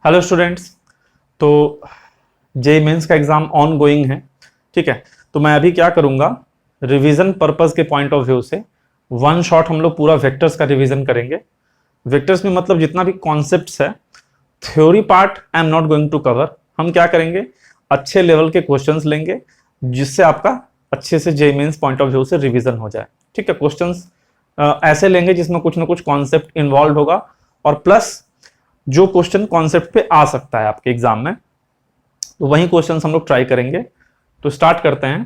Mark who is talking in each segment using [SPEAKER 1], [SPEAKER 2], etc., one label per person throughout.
[SPEAKER 1] Hello students. तो JEE mains का exam on going है, ठीक है। तो मैं अभी क्या करूंगा, रिवीजन पर्पस के पॉइंट ऑफ व्यू से वन शॉट हम लोग पूरा वेक्टर्स का रिवीजन करेंगे। वेक्टर्स में मतलब जितना भी कॉन्सेप्ट्स है, theory part I am not going to cover. हम क्या करेंगे, अच्छे लेवल के क्वेश्चंस लेंगे जिससे आपका अच्छे से JEE Mains point of view से रिवीजन हो जाए, ठीक है। क्वेश्चंस ऐसे लेंगे जिसमें कुछ ना कुछ कॉन्सेप्ट इन्वॉल्व होगा और प्लस जो क्वेश्चन कॉन्सेप्ट पे आ सकता है आपके एग्जाम में, तो वही क्वेश्चंस हम लोग ट्राई करेंगे। तो स्टार्ट करते हैं,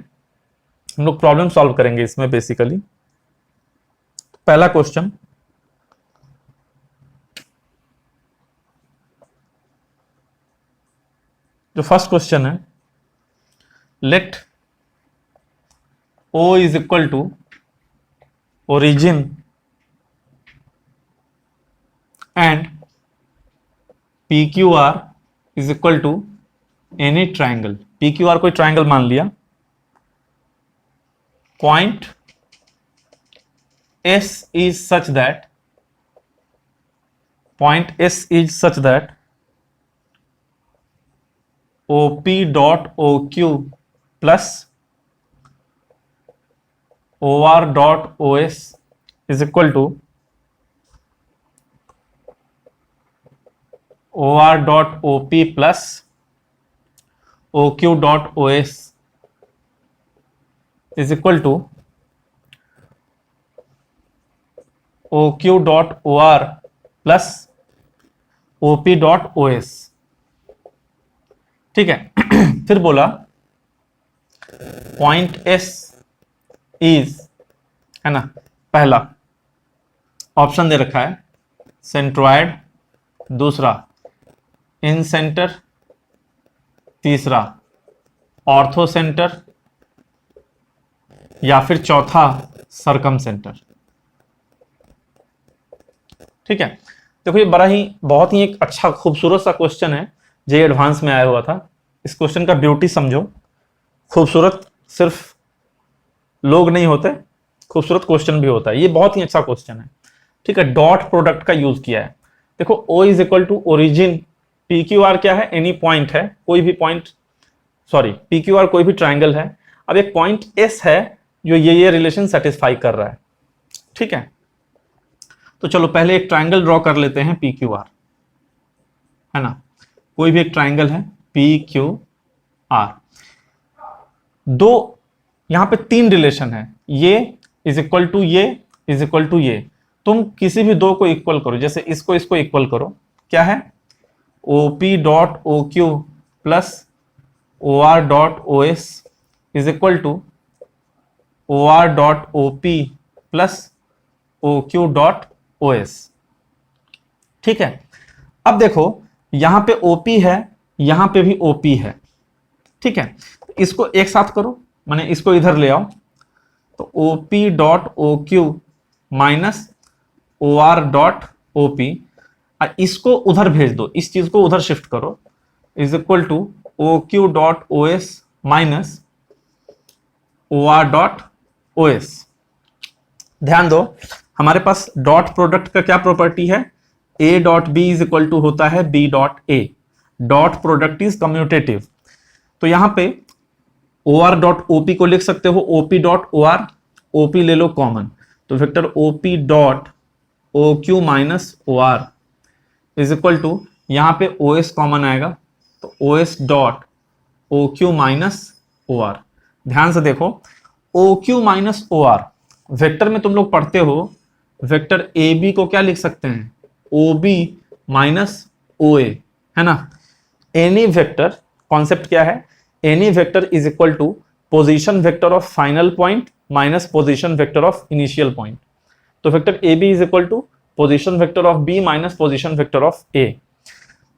[SPEAKER 1] हम लोग प्रॉब्लम सॉल्व करेंगे इसमें। बेसिकली पहला क्वेश्चन, जो फर्स्ट क्वेश्चन है, let O is equal to origin and PQR is equal to any triangle. PQR कोई ट्राइंगल मान लिया, point S is such that OP dot OQ plus OR dot OS is equal to OR dot OP plus OQ dot OS is equal to OQ dot OR plus OP dot OS, ठीक है। फिर बोला point S is, है ना, पहला option दे रखा है centroid, दूसरा इन सेंटर, तीसरा ऑर्थो सेंटर या फिर चौथा सरकम सेंटर, ठीक है। देखो ये बहुत ही एक अच्छा खूबसूरत सा क्वेश्चन है, जे एडवांस में आया हुआ था। इस क्वेश्चन का ब्यूटी समझो, खूबसूरत सिर्फ लोग नहीं होते, खूबसूरत क्वेश्चन भी होता है। ये बहुत ही अच्छा क्वेश्चन है, ठीक है। डॉट प्रोडक्ट का यूज किया है। देखो O is equal to origin, PQR क्या है, एनी पॉइंट है, कोई भी पॉइंट, सॉरी PQR कोई भी ट्राइंगल है। अब एक पॉइंट S है जो ये रिलेशन सेटिस्फाई कर रहा है, ठीक है। तो चलो पहले एक ट्राइंगल ड्रॉ कर लेते हैं PQR, है ना, कोई भी एक ट्राइंगल है PQR। दो यहां पे तीन रिलेशन है, ये इज इक्वल टू ये इज इक्वल टू ये। तुम किसी भी दो को इक्वल करो, जैसे इसको इक्वल करो, क्या है, OP dot OQ plus OR dot OS is equal to OR dot OP plus OQ dot OS, ठीक है। अब देखो यहां पे OP है, यहां पे भी OP है, ठीक है। इसको एक साथ करो, माने इसको इधर ले आओ, तो OP dot OQ minus OR dot OP, और इसको उधर भेज दो, इस चीज को उधर शिफ्ट करो, is equal to OQ dot OS minus OR dot OS। ध्यान दो, हमारे पास डॉट प्रोडक्ट का क्या प्रॉपर्टी है, A dot B is equal to होता है B dot A। Dot product is commutative, तो यहां पे OR डॉट OP को लिख सकते हो OP डॉट OR, OP ले लो कॉमन, तो vector OP dot OQ minus OR is equal to, यहां पे OS कॉमन आएगा, तो OS dot OQ minus OR। ध्यान से देखो, OQ माइनस OR वेक्टर में तुम लोग पढ़ते हो, वेक्टर AB को क्या लिख सकते हैं, OB माइनस OA, है ना। एनी वेक्टर, कॉन्सेप्ट क्या है, any vector is equal to position vector of final point minus position vector of initial point. तो vector AB is equal to position vector of B minus position vector of A।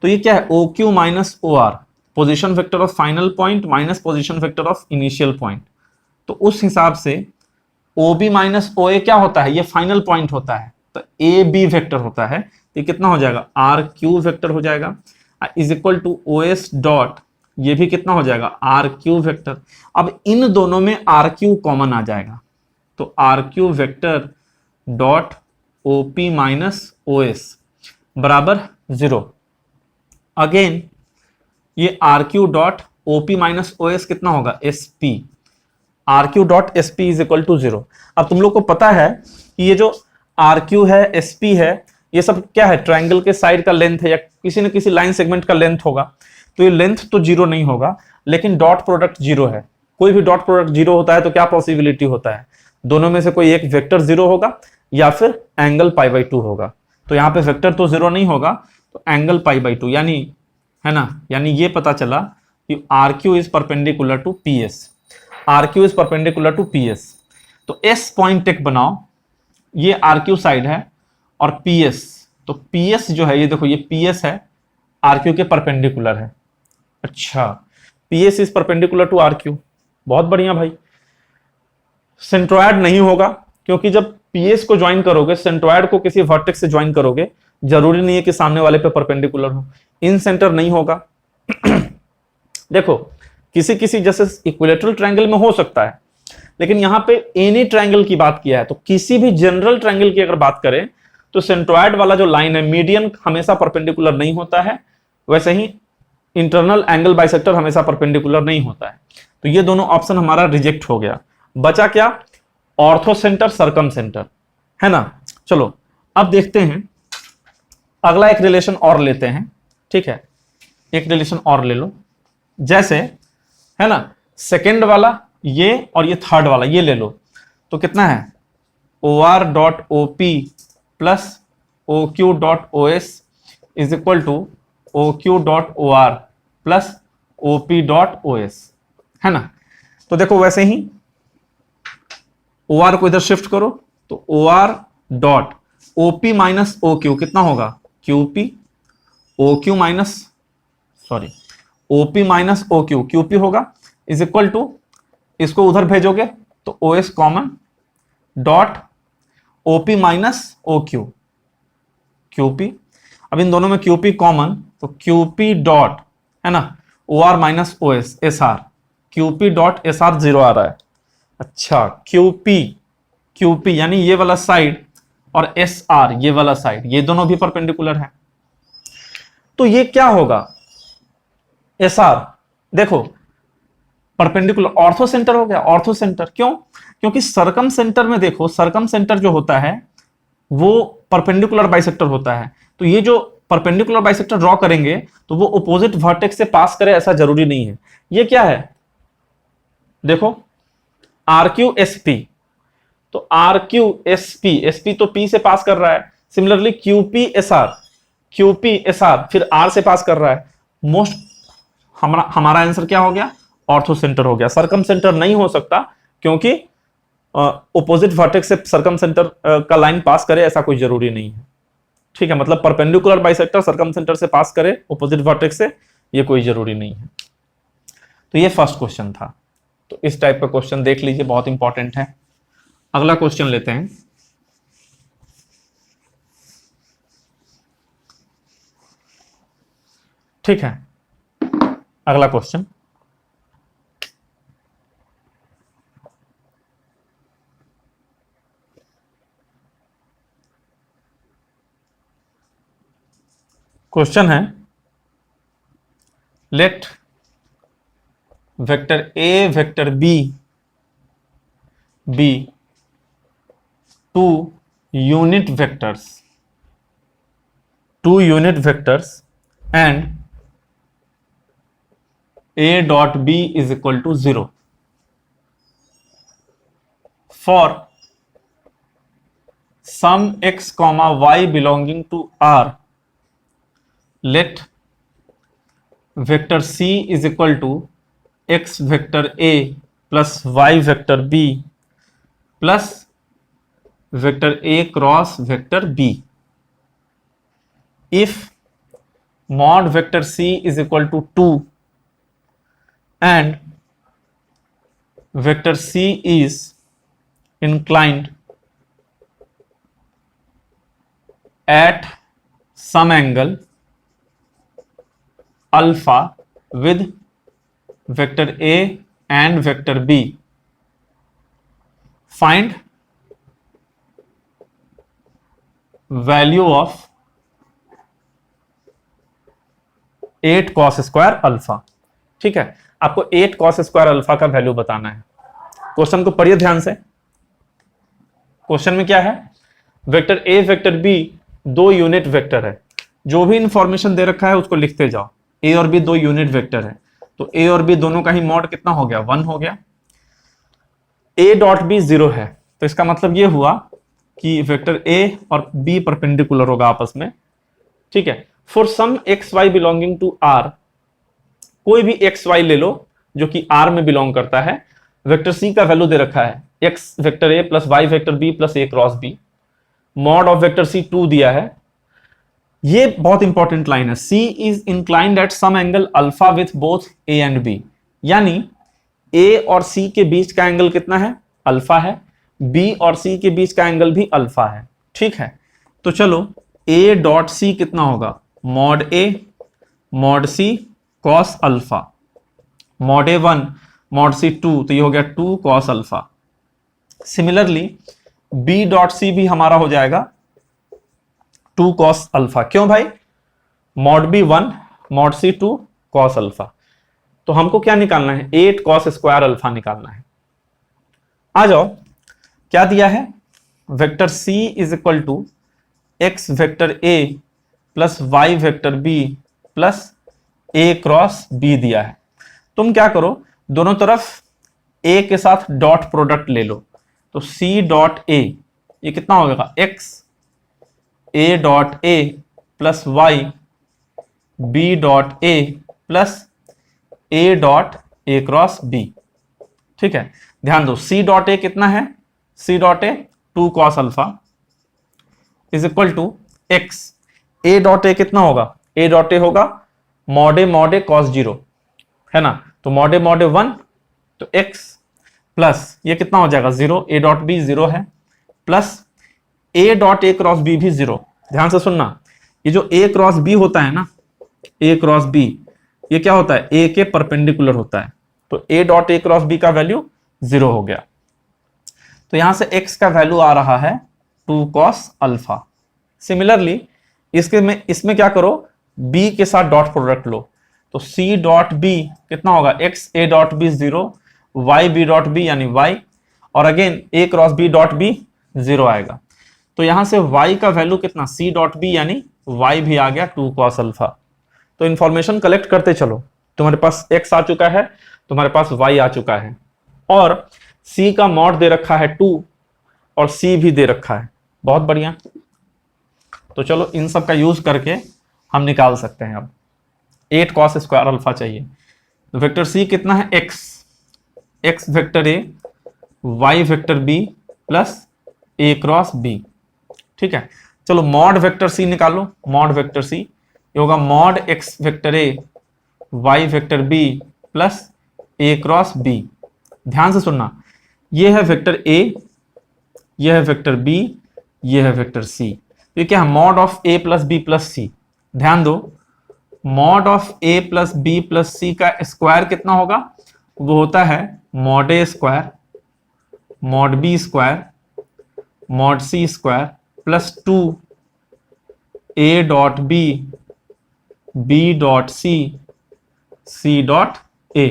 [SPEAKER 1] तो ये क्या है, OQ minus OR, position vector of final point minus position vector of initial point. तो उस हिसाब से OB minus OA क्या होता है, ये फाइनल पॉइंट होता है, तो AB वेक्टर होता है। ये कितना हो जाएगा, RQ वेक्टर हो जाएगा, is equal to OS dot, ये भी कितना हो जाएगा, RQ वेक्टर। अब इन दोनों में RQ कॉमन आ जाएगा, तो RQ vector dot OP minus OS बराबर 0। अगेन ये R Q dot OP minus O S कितना होगा, S P, R Q dot S P is equal to 0। अब तुम लोग को पता है कि ये जो आर क्यू है, एस पी है, ये सब क्या है, ट्राइंगल के साइड का लेंथ है या किसी न किसी लाइन सेगमेंट का लेंथ होगा। तो ये लेंथ तो 0 नहीं होगा, लेकिन डॉट प्रोडक्ट 0 है। कोई भी डॉट प्रोडक्ट 0 होता है तो क्या पॉसिबिलिटी होता है, दोनों में से कोई एक वेक्टर 0 होगा या फिर एंगल पाई बाई 2 होगा। तो यहां पे वेक्टर तो 0 नहीं होगा, तो एंगल पाई बाई 2, यानी है ना, यानी ये पता चला कि R Q is perpendicular to P S, R Q is perpendicular to P S. तो एस पॉइंट एक बनाओ, ये आर क्यू साइड है और पी एस, तो पी एस जो है ये देखो, ये पी एस है, आर क्यू के परपेंडिकुलर है। अच्छा, P S is perpendicular to R Q, बहुत बढ़िया भाई। सेंट्रोइड नहीं होगा, क्योंकि जब पीएस को ज्वाइन करोगे, सेंट्रोइड को किसी वर्टेक्स से ज्वाइन करोगे, जरूरी नहीं है कि सामने वाले पे परपेंडिकुलर हो। इन सेंटर नहीं होगा। देखो किसी किसी जैसे इक्विलेटरल ट्रायंगल में हो सकता है, लेकिन यहां पे एनी ट्रायंगल की बात किया है, तो किसी भी जनरल ट्रायंगल की अगर बात करें तो सेंट्रोइड वाला जो लाइन है, मीडियन हमेशा परपेंडिकुलर नहीं होता है, वैसे ही इंटरनल एंगल बाइसेक्टर हमेशा परपेंडिकुलर नहीं होता है। तो ये दोनों ऑप्शन हमारा रिजेक्ट हो गया। बचा क्या, ऑर्थो सेंटर, सरकम सेंटर, है ना। चलो अब देखते हैं, अगला एक रिलेशन और लेते हैं, ठीक है, एक रिलेशन और ले लो। जैसे है ना, सेकेंड वाला ये और ये थर्ड वाला ये ले लो, तो कितना है, O R dot O P plus O Q dot O S is equal to O Q dot O R plus O P dot O S, है ना। तो देखो वैसे ही ओ आर को इधर शिफ्ट करो, तो O R dot OP minus O Q कितना होगा, QP, O Q minus, sorry, OP minus O Q, QP होगा, इज इक्वल टू, इसको उधर भेजोगे तो O S common dot OP minus O Q, QP. अब इन दोनों में क्यूपी कॉमन, तो क्यूपी डॉट, है ना, O R minus O S, S R, QP dot S R 0 आ रहा है। अच्छा, क्यूपी, क्यूपी यानी ये वाला साइड और एस आर ये वाला साइड, ये दोनों भी परपेंडिकुलर है। तो ये क्या होगा, एस आर, देखो परपेंडिकुलर, ऑर्थो सेंटर हो गया, ऑर्थो सेंटर क्यों, क्योंकि सरकम सेंटर में देखो, सरकम सेंटर जो होता है वो परपेंडिकुलर बाइसेक्टर होता है। तो ये जो परपेंडिकुलर बाइसेक्टर ड्रॉ करेंगे तो वो अपोजिट वर्टेक्स से पास करे ऐसा जरूरी नहीं है। ये क्या है, देखो आर क्यू एस पी, तो R Q S P, S P तो पी से पास कर रहा है, similarly QP S R, QP S R फिर आर से पास कर रहा है। मोस्ट हमारा आंसर क्या हो गया, ऑर्थो सेंटर हो गया। सरकम सेंटर नहीं हो सकता, क्योंकि ओपोजिट वर्टेक्स से सरकम सेंटर का लाइन पास करे ऐसा कोई जरूरी नहीं है, ठीक है। मतलब परपेंडिकुलर बाइसेक्टर सरकम सेंटर से पास करे ओपोजिट वर्टेक्स से, ये कोई जरूरी नहीं है। तो ये फर्स्ट क्वेश्चन था। तो इस टाइप का क्वेश्चन देख लीजिए, बहुत इंपॉर्टेंट है। अगला क्वेश्चन लेते हैं। ठीक है, अगला क्वेश्चन, क्वेश्चन है, let vector A vector B be two unit vectors, two unit vectors and a dot b is equal to 0 for some x comma y belonging to R. Let vector c is equal to x vector a plus y vector b plus vector a cross vector b if mod vector c is equal to 2 and vector c is inclined at some angle alpha with vector a and vector b, find value of 8 cos square alpha. ठीक है, आपको 8 cos square alpha का value बताना है। Question को पढ़िए ध्यान से। क्वेश्चन में क्या है, वेक्टर ए वेक्टर बी दो यूनिट वेक्टर है। जो भी इंफॉर्मेशन दे रखा है उसको लिखते जाओ। ए और बी दो यूनिट वेक्टर है, तो ए और बी दोनों का ही मॉड कितना हो गया, 1 हो गया। ए डॉट बी 0 है, तो इसका मतलब ये हुआ कि वेक्टर ए और बी परपेंडिकुलर होगा आपस में। ठीक है, for some X Y belonging to R, कोई भी एक्स वाई ले लो जो कि आर में बिलोंग करता है। वेक्टर सी का वैल्यू दे रखा है x vector A plus Y vector B plus A cross b. Mod of vector c 2 दिया है। ये बहुत इंपॉर्टेंट लाइन है, c is inclined at some angle alpha with both a and b. यानी ए और सी के बीच का एंगल कितना है, अल्फा है। बी और सी के बीच का एंगल भी अल्फा है। ठीक है, तो चलो ए डॉट सी कितना होगा, mod A mod c cos alpha. Mod a 1 mod c 2, तो ये हो गया 2 cos alpha. Similarly b dot c भी हमारा हो जाएगा 2 कॉस अल्फा। क्यों भाई, mod b 1 mod c 2 cos alpha. तो हमको क्या निकालना है, 8 कॉस स्क्वायर अल्फा निकालना है। आ जाओ, क्या दिया है, vector C is equal to X vector A plus Y vector B plus A cross B दिया है। तुम क्या करो, दोनों तरफ ए के साथ डॉट प्रोडक्ट ले लो। तो सी डॉट ए ये कितना होगा, X A dot A plus Y B dot A plus A dot A cross B. ठीक है, ध्यान दो, सी डॉट ए कितना है, C dot A 2 cos alpha is equal to X A dot A कितना होगा, ए डॉट ए होगा mod ए cos 0 है ना। तो मॉड ए 1, तो एक्स प्लस ये कितना हो जाएगा 0, ए डॉट बी 0 है, plus A dot A cross B भी 0। ध्यान से सुनना, ये जो ए क्रॉस बी होता है ना, ए क्रॉस बी ये क्या होता है, ए के परपेंडिकुलर होता है। तो A dot A cross B का वैल्यू 0 हो गया। तो यहां से x का वैल्यू आ रहा है 2 कॉस अल्फा। सिमिलरली इसमें क्या करो, b के साथ डॉट प्रोडक्ट लो। तो c डॉट b कितना होगा, x a dot b 0 y b dot b यानी y, और again a cross b dot b 0 आएगा। तो यहां से y का वैल्यू कितना, c डॉट b यानी y भी आ गया 2 कॉस अल्फा। तो इंफॉर्मेशन कलेक्ट करते चलो, तुम्हारे पास x आ चुका है, तुम्हारे पास y आ चुका है, और c का मॉड दे रखा है 2 और c भी दे रखा है। बहुत बढ़िया, तो चलो इन सब का यूज करके हम निकाल सकते हैं। अब 8 कॉस स्क्वायर अल्फा चाहिए। तो वेक्टर c कितना है, x vector a y vector b plus a cross b। ठीक है, चलो मॉड वेक्टर c निकालो। मॉड वेक्टर c ये होगा mod x vector a y vector b plus a cross b। ध्यान से सुनना, ये है वेक्टर a, ये है वेक्टर b, ये है वेक्टर c। तो ये क्या है, mod of a plus b plus c। ध्यान दो, mod of a plus b plus c का स्क्वायर कितना होगा, वो होता है mod a square mod b square mod c square plus 2 a dot b dot c dot a।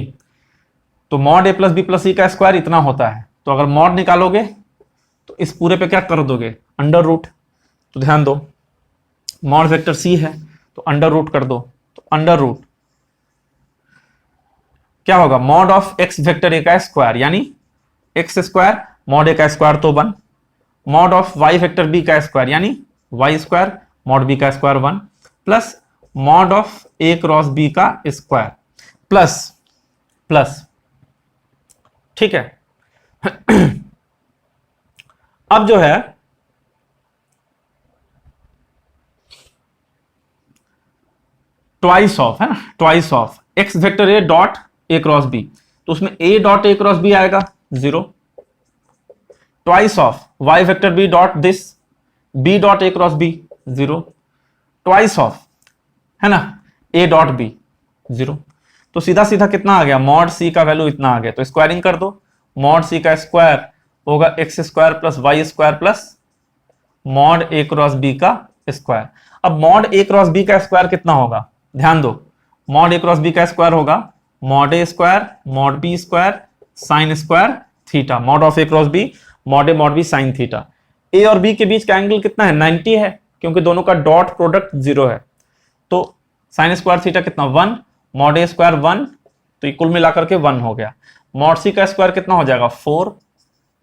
[SPEAKER 1] तो mod a plus b plus c का square इतना होता है। तो अगर मॉड निकालोगे तो इस पूरे पे क्या कर दोगे, अंडर रूट। तो ध्यान दो, मॉड वेक्टर c है तो अंडर रूट कर दो। तो अंडर रूट क्या होगा, mod of x vector a का स्क्वायर यानी x स्क्वायर मॉड a का स्क्वायर तो 1, mod of y vector b का स्क्वायर यानी y स्क्वायर मॉड b का square 1, plus mod of a cross b का स्क्वायर प्लस। ठीक है, अब जो है ट्वाइस ऑफ है ना, twice of x vector a dot a cross b, तो उसमें a dot a cross b आएगा 0। Twice of y vector b dot this b dot a cross b 0। Twice of है ना a डॉट b 0। तो सीधा सीधा कितना आ गया, मॉड c का वैल्यू इतना आ गया। तो स्क्वायरिंग कर दो, मॉड c का स्क्वायर होगा x square plus y square plus mod a cross b का स्क्वायर। अब मॉड a क्रॉस b का स्क्वायर कितना होगा, ध्यान दो, मॉड ए क्रॉस बी का स्क्वायर होगा mod a square mod b square sine square theta, mod of A cross b mod b sine theta. A और बी के बीच का एंगल कितना है 90 है, क्योंकि दोनों का डॉट प्रोडक्ट 0 है। तो साइन स्क्वायर थीटा कितना 1, मॉड ए स्क्वायर 1, तो कुल मिलाकर के 1 हो गया। मॉड सी का स्क्वायर कितना हो जाएगा 4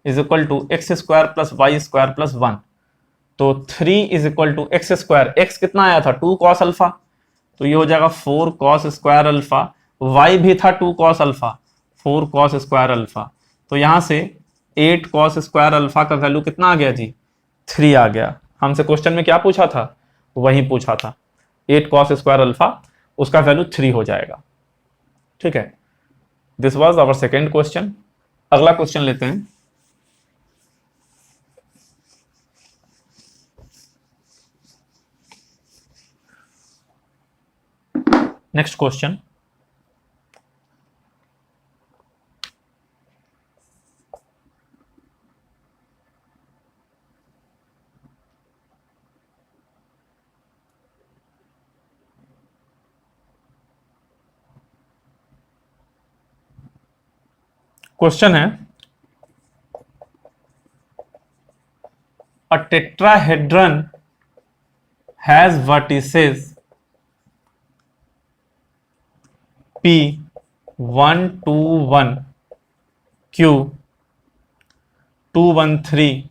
[SPEAKER 1] is equal to X square plus Y square plus 1, तो 3 is equal to X square, X कितना आया था 2 कॉस अल्फा, तो ये हो जाएगा 4 कॉस स्क्वायर अल्फा, वाई भी था 2 cos alpha 4 cos square alpha, तो यहां से 8 कॉस स्क्वायर अल्फा का वैल्यू कितना आ गया जी 3 आ गया। हमसे क्वेश्चन में क्या पूछा था, वही पूछा था 8 कॉस स्क्वायर अल्फा, उसका वैल्यू 3 हो जाएगा। ठीक है, this was our second question. अगला क्वेश्चन लेते हैं। नेक्स्ट क्वेश्चन, क्वेश्चन है a tetrahedron has vertices P 1 2 1 Q 2 1 3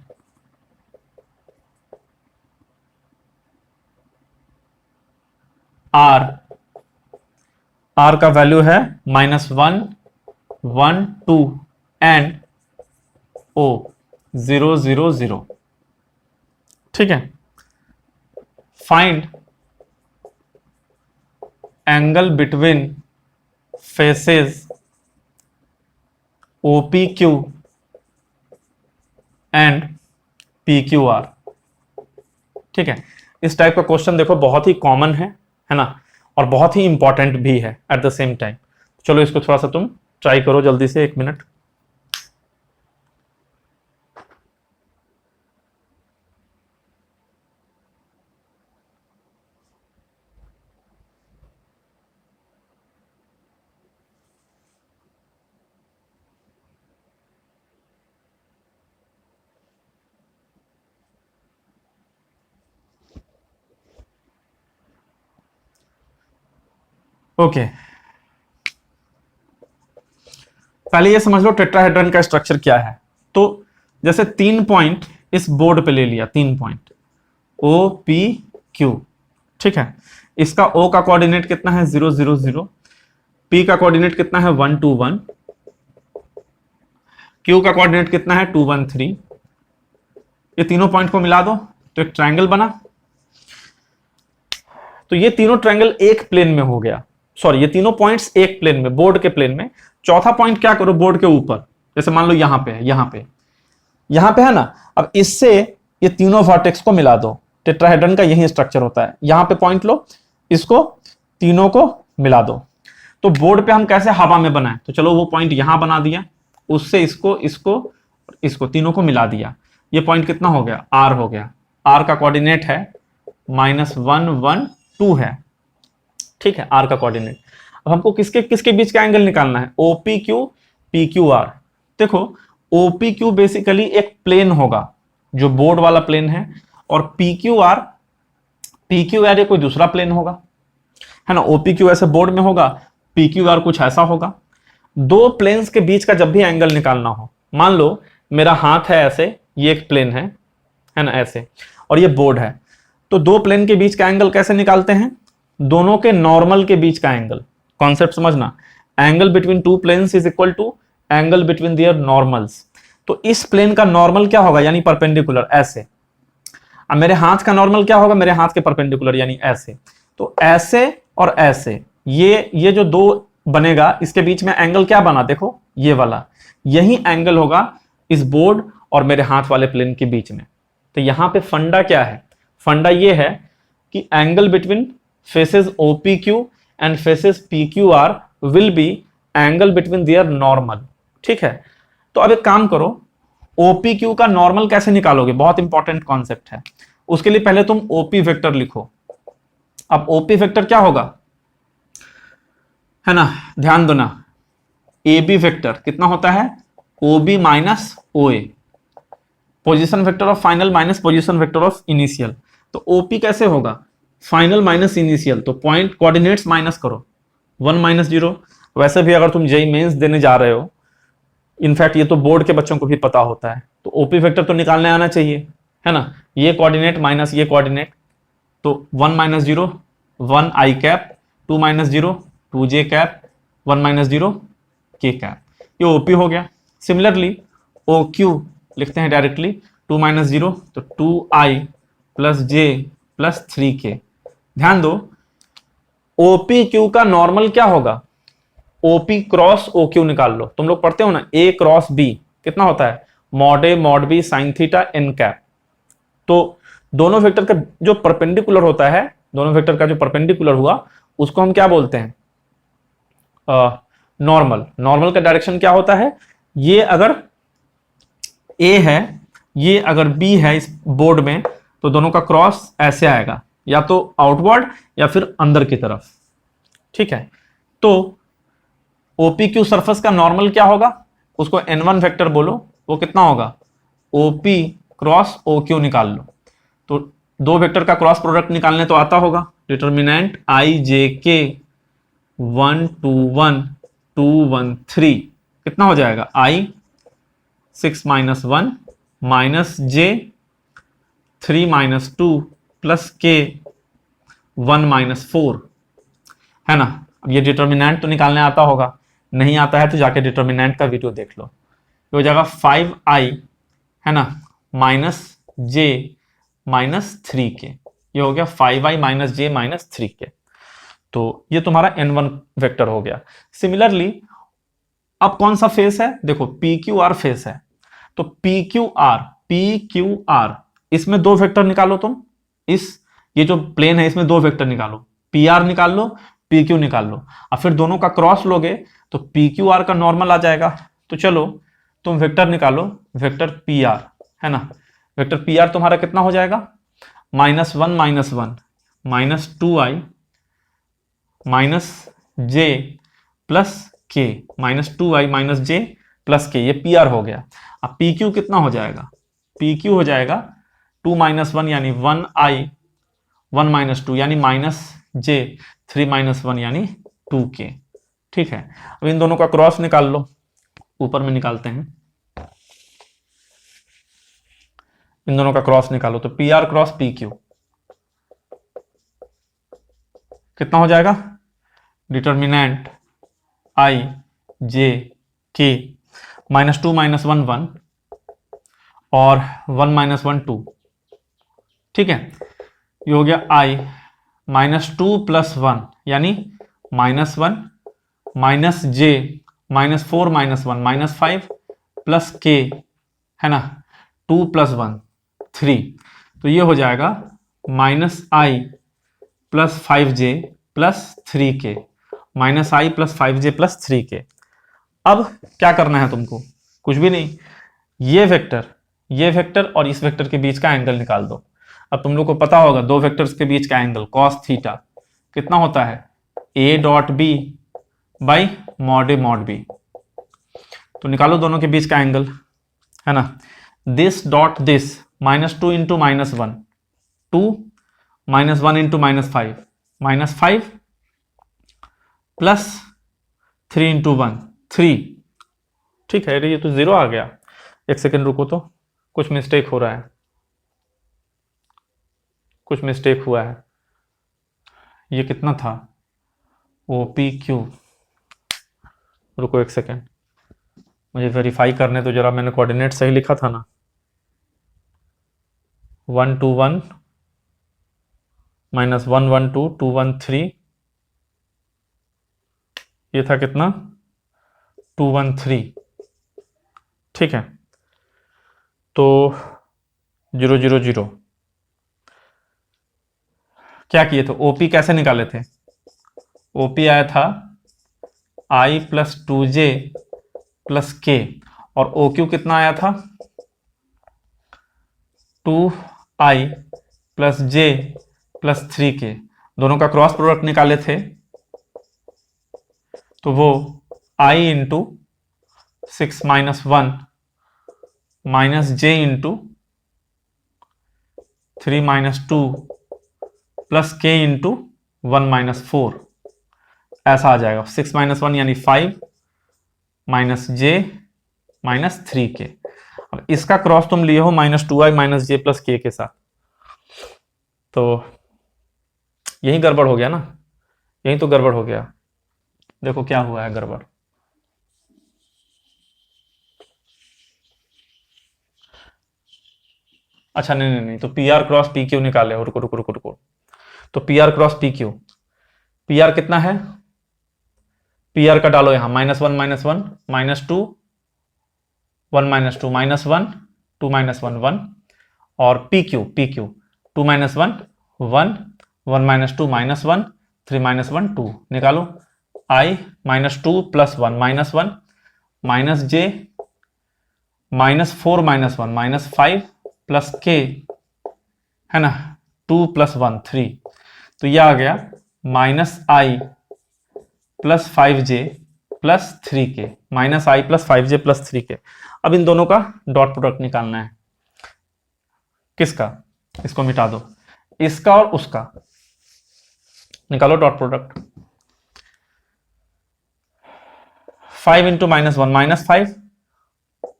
[SPEAKER 1] R, R का वैल्यू है -1 1 2 एंड O 0 0 0। ठीक है, find angle between faces OPQ and PQR। ठीक है, इस टाइप का क्वेश्चन देखो बहुत ही कॉमन है ना, और बहुत ही इंपॉर्टेंट भी है एट द सेम टाइम। चलो इसको थोड़ा सा तुम ट्राई करो जल्दी से, 1 मिनट। ओके, पहले ये समझ लो टेट्राहेड्रन का स्ट्रक्चर क्या है। तो जैसे 3 पॉइंट इस बोर्ड पे ले लिया, 3 पॉइंट O P Q। ठीक है, इसका O का कोऑर्डिनेट कितना है 0 0 0, P का कोऑर्डिनेट कितना है 1 2 1, Q का कोऑर्डिनेट कितना है 2 1 3। ये तीनों पॉइंट को मिला दो तो एक ट्रायंगल बना। तो ये तीनों ट्रायंगल एक प्लेन में हो गया, सॉरी ये तीनों पॉइंट्स एक प्लेन में, बोर्ड के प्लेन में। चौथा पॉइंट क्या करो बोर्ड के ऊपर, जैसे मान लो यहां पे है, यहां पे है ना। अब इससे ये तीनों वर्टेक्स को मिला दो, टेट्राहेड्रन का यही स्ट्रक्चर होता है। यहां पे पॉइंट लो, इसको तीनों को मिला दो। तो बोर्ड पे हम कैसे हवा में बनाए, तो चलो वो पॉइंट यहां बना दिया, उससे इसको तीनों को मिला दिया। ये पॉइंट कितना हो गया R हो गया। R का कोऑर्डिनेट है -1 1 2 है। ठीक है, R का कोऑर्डिनेट। अब हमको किसके बीच का एंगल निकालना है, OPQ PQR। देखो OPQ बेसिकली एक प्लेन होगा जो बोर्ड वाला प्लेन है, और PQR ये कोई दूसरा प्लेन होगा, है ना। OPQ ऐसे बोर्ड में होगा, PQR कुछ ऐसा होगा। दो प्लेन्स के बीच का जब भी एंगल निकालना हो, मान लो मेरा हाथ है ऐसे, ये एक प्लेन है ना ऐसे, और ये बोर्ड है, तो दो प्लेन के बीच का एंगल कैसे निकालते हैं, दोनों के नॉर्मल के बीच का एंगल। कॉन्सेप्ट समझना, angle between two planes is equal to angle between their normals. तो इस प्लेन का नॉर्मल क्या होगा, यानी परपेंडिकुलर, ऐसे। अब मेरे हाथ का नॉर्मल क्या होगा, मेरे हाथ के परपेंडिकुलर, यानी ऐसे। तो ऐसे और ऐसे, ये जो दो बनेगा, इसके बीच में एंगल क्या बना, देखो ये वाला, यही एंगल होगा इस बोर्ड और मेरे हाथ वाले प्लेन के बीच में। तो यहां पे फंडा क्या है, फंडा ये है कि angle between faces OPQ and faces PQR will be angle between there normal. ठीक है, तो अब एक काम करो, OPQ का नॉर्मल कैसे निकालोगे, बहुत इंपॉर्टेंट कॉन्सेप्ट है। उसके लिए पहले तुम OP वेक्टर लिखो। अब OP वेक्टर क्या होगा, है ना, ध्यान दो ना, ए बी वेक्टर कितना होता है, O B minus O A, position vector of final minus position vector of initial. तो ओपी कैसे होगा, फाइनल माइनस इनिशियल, तो पॉइंट कोऑर्डिनेट्स माइनस करो, 1 - 0। वैसे भी अगर तुम जेई मेंस देने जा रहे हो, इनफैक्ट ये तो बोर्ड के बच्चों को भी पता होता है, तो ओपी वेक्टर तो निकालने आना चाहिए, है ना, ये कोऑर्डिनेट माइनस ये कोऑर्डिनेट, तो 1 - 0 1 आई कैप, 2 - 0 2 जे कैप, 1 - 0 के कैप, ये ओपी हो गया। सिमिलरली ओ क्यू लिखते हैं डायरेक्टली, 2 - 0 तो 2i plus j plus 3k। ध्यान दो, ओपी क्यू का नॉर्मल क्या होगा, ओपी क्रॉस ओ क्यू निकाल लो, तुम लोग पढ़ते हो ना, ए क्रॉस बी कितना होता है, मॉड ए mod b sine theta n cap. तो दोनों वेक्टर का जो परपेंडिकुलर होता है, दोनों वेक्टर का जो परपेंडिकुलर हुआ, उसको हम क्या बोलते हैं, नॉर्मल। नॉर्मल का डायरेक्शन क्या होता है, ये अगर ए है, ये अगर बी है इस बोर्ड में, तो दोनों का क्रॉस ऐसे आएगा, या तो आउटवर्ड या फिर अंदर की तरफ, ठीक है। तो ओपी क्यू सरफेस का नॉर्मल क्या होगा, उसको n1 वेक्टर बोलो, वो कितना होगा, ओपी क्रॉस ओ क्यू निकाल लो। तो दो वेक्टर का क्रॉस प्रोडक्ट निकालने तो आता होगा, डिटर्मिनेंट आई जे के 1 2 1 2 1 3 कितना हो जाएगा, आई 6 - 1 माइनस जे 3 - 2 प्लस के 1 - 4, है ना। अब ये डिटर्मिनेंट तो निकालने आता होगा, नहीं आता है तो जाके डिटर्मिनेंट का वीडियो देख लो। ये हो जाएगा 5i, है ना, माइनस जे माइनस 3k, ये हो गया 5i माइनस जे माइनस 3k। तो ये तुम्हारा n1 वेक्टर हो गया। सिमिलरली अब कौन सा फेस है, देखो पी क्यू आर फेस है, तो पी क्यू आर इसमें दो वेक्टर निकालो तुम, इस ये जो प्लेन है इसमें दो वेक्टर निकालो, पी आर निकाल लो, पी क्यू निकाल लो, और फिर दोनों का क्रॉस लोगे तो पी क्यू आर का नॉर्मल आ जाएगा। तो चलो तुम वेक्टर निकालो, वेक्टर पी आर, है ना, वेक्टर पी आर तुम्हारा कितना हो जाएगा, -1 - 1 -2i माइनस जे प्लस के, -2i माइनस जे प्लस के, ये पी आर हो गया। अब पी क्यू कितना हो जाएगा, पी क्यू हो जाएगा 2 - 1 यानी 1i 1 - 2 यानी माइनस जे 3 - 1 यानी 2k, ठीक है। अब इन दोनों का क्रॉस निकाल लो, ऊपर में निकालते हैं, इन दोनों का क्रॉस निकालो, तो P R cross P Q कितना हो जाएगा, डिटर्मिनेंट आई जे के -2 - 1 1 और 1 - 1 2, ठीक है। ये हो गया आई -2 + 1 यानी -1 माइनस जे -4 - 1 -5 प्लस के, है ना, 2 + 1 3, तो ये हो जाएगा -i + 5j + 3k, -i + 5j + 3k। अब क्या करना है तुमको, कुछ भी नहीं, ये वेक्टर और इस वेक्टर के बीच का एंगल निकाल दो। अब तुम लोग को पता होगा दो वेक्टर्स के बीच का एंगल cos थीटा कितना होता है, a dot B by mod A mod B. तो निकालो दोनों के बीच का एंगल, है ना, दिस डॉट दिस -2 × -1 2 -1 × -5 -5 प्लस 3 × 1 3, ठीक है। ये तो 0 आ गया, एक सेकेंड रुको, तो कुछ मिस्टेक हो रहा है, कुछ मिस्टेक हुआ है, ये कितना था, ओ पी क्यू, रुको एक सेकेंड, मुझे वेरीफाई करने तो जरा, मैंने कोऑर्डिनेट सही लिखा था ना, 1 2 1 -1 1 2 2 1 3, ये था कितना 2 1 3, ठीक है। तो 0 0 0 क्या किए थे, ओपी कैसे निकाले थे, ओपी आया था i + 2j + k, और ओ क्यू कितना आया था 2i + j + 3k, दोनों का क्रॉस प्रोडक्ट निकाले थे, तो वो I into 6 minus 1 minus J into 3 minus 2 plus के इंटू 1 माइनस 4, ऐसा आ जाएगा। 6 माइनस 1 यानी 5 माइनस जे माइनस 3 के। अब इसका क्रॉस तुम लिए हो माइनस 2i माइनस जे प्लस के साथ, तो यही गड़बड़ हो गया ना, यही तो गड़बड़ हो गया। देखो क्या हुआ है गड़बड़। अच्छा नहीं नहीं नहीं, तो P R cross P Q निकाले हो। रुको रुको रुको रुको, तो P R cross P Q, P R कितना है, पी आर का डालो यहां -1 -1 -2 1 -2 -1 2 -1 1, और पी क्यू 2 -1 1 1 -2 -1 3 -1 2 निकालो। आई -2 + 1 -1 माइनस जे -4 -1 -5 प्लस के, है ना, 2 + 1 3, तो यह आ गया -i + 5j + 3k, -i + 5j + 3k। अब इन दोनों का डॉट प्रोडक्ट निकालना है। किसका, इसको मिटा दो, इसका और उसका निकालो dot product. 5 × -1 -5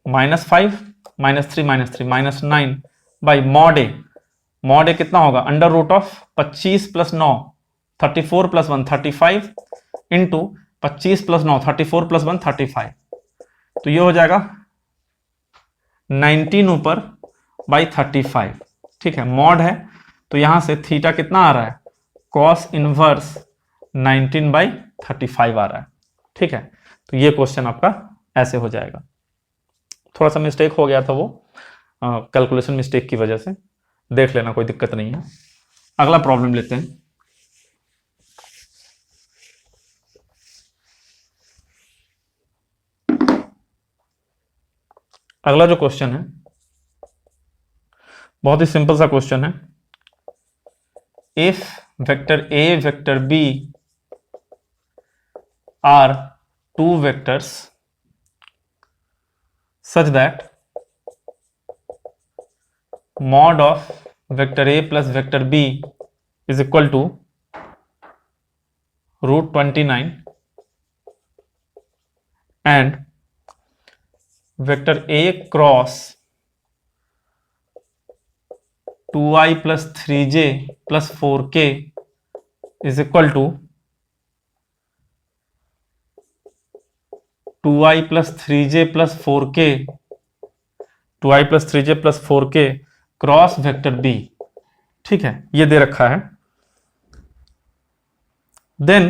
[SPEAKER 1] -5 -3 -9 by mod A, mod a कितना होगा, √25 + 9 34 + 1 35 इंटू 25 + 9 34 + 1 35, तो ये हो जाएगा 19 ऊपर बाई 35। ठीक है, मॉड है तो यहां से थीटा कितना आ रहा है, cos इनवर्स 19/35 आ रहा है। ठीक है, तो ये क्वेश्चन आपका ऐसे हो जाएगा। थोड़ा सा मिस्टेक हो गया था वो कैलकुलेशन मिस्टेक की वजह से, देख लेना, कोई दिक्कत नहीं है। अगला प्रॉब्लम लेते हैं। अगला जो क्वेश्चन है बहुत ही सिंपल सा क्वेश्चन है। If vector A vector B are two vectors such that mod of vector a plus vector b is equal to √29 and vector a cross 2i plus 3j plus 4k is equal to 2i plus 3j plus 4k 2i plus 3j plus 4k cross vector b। ठीक है, ये दे रखा है। Then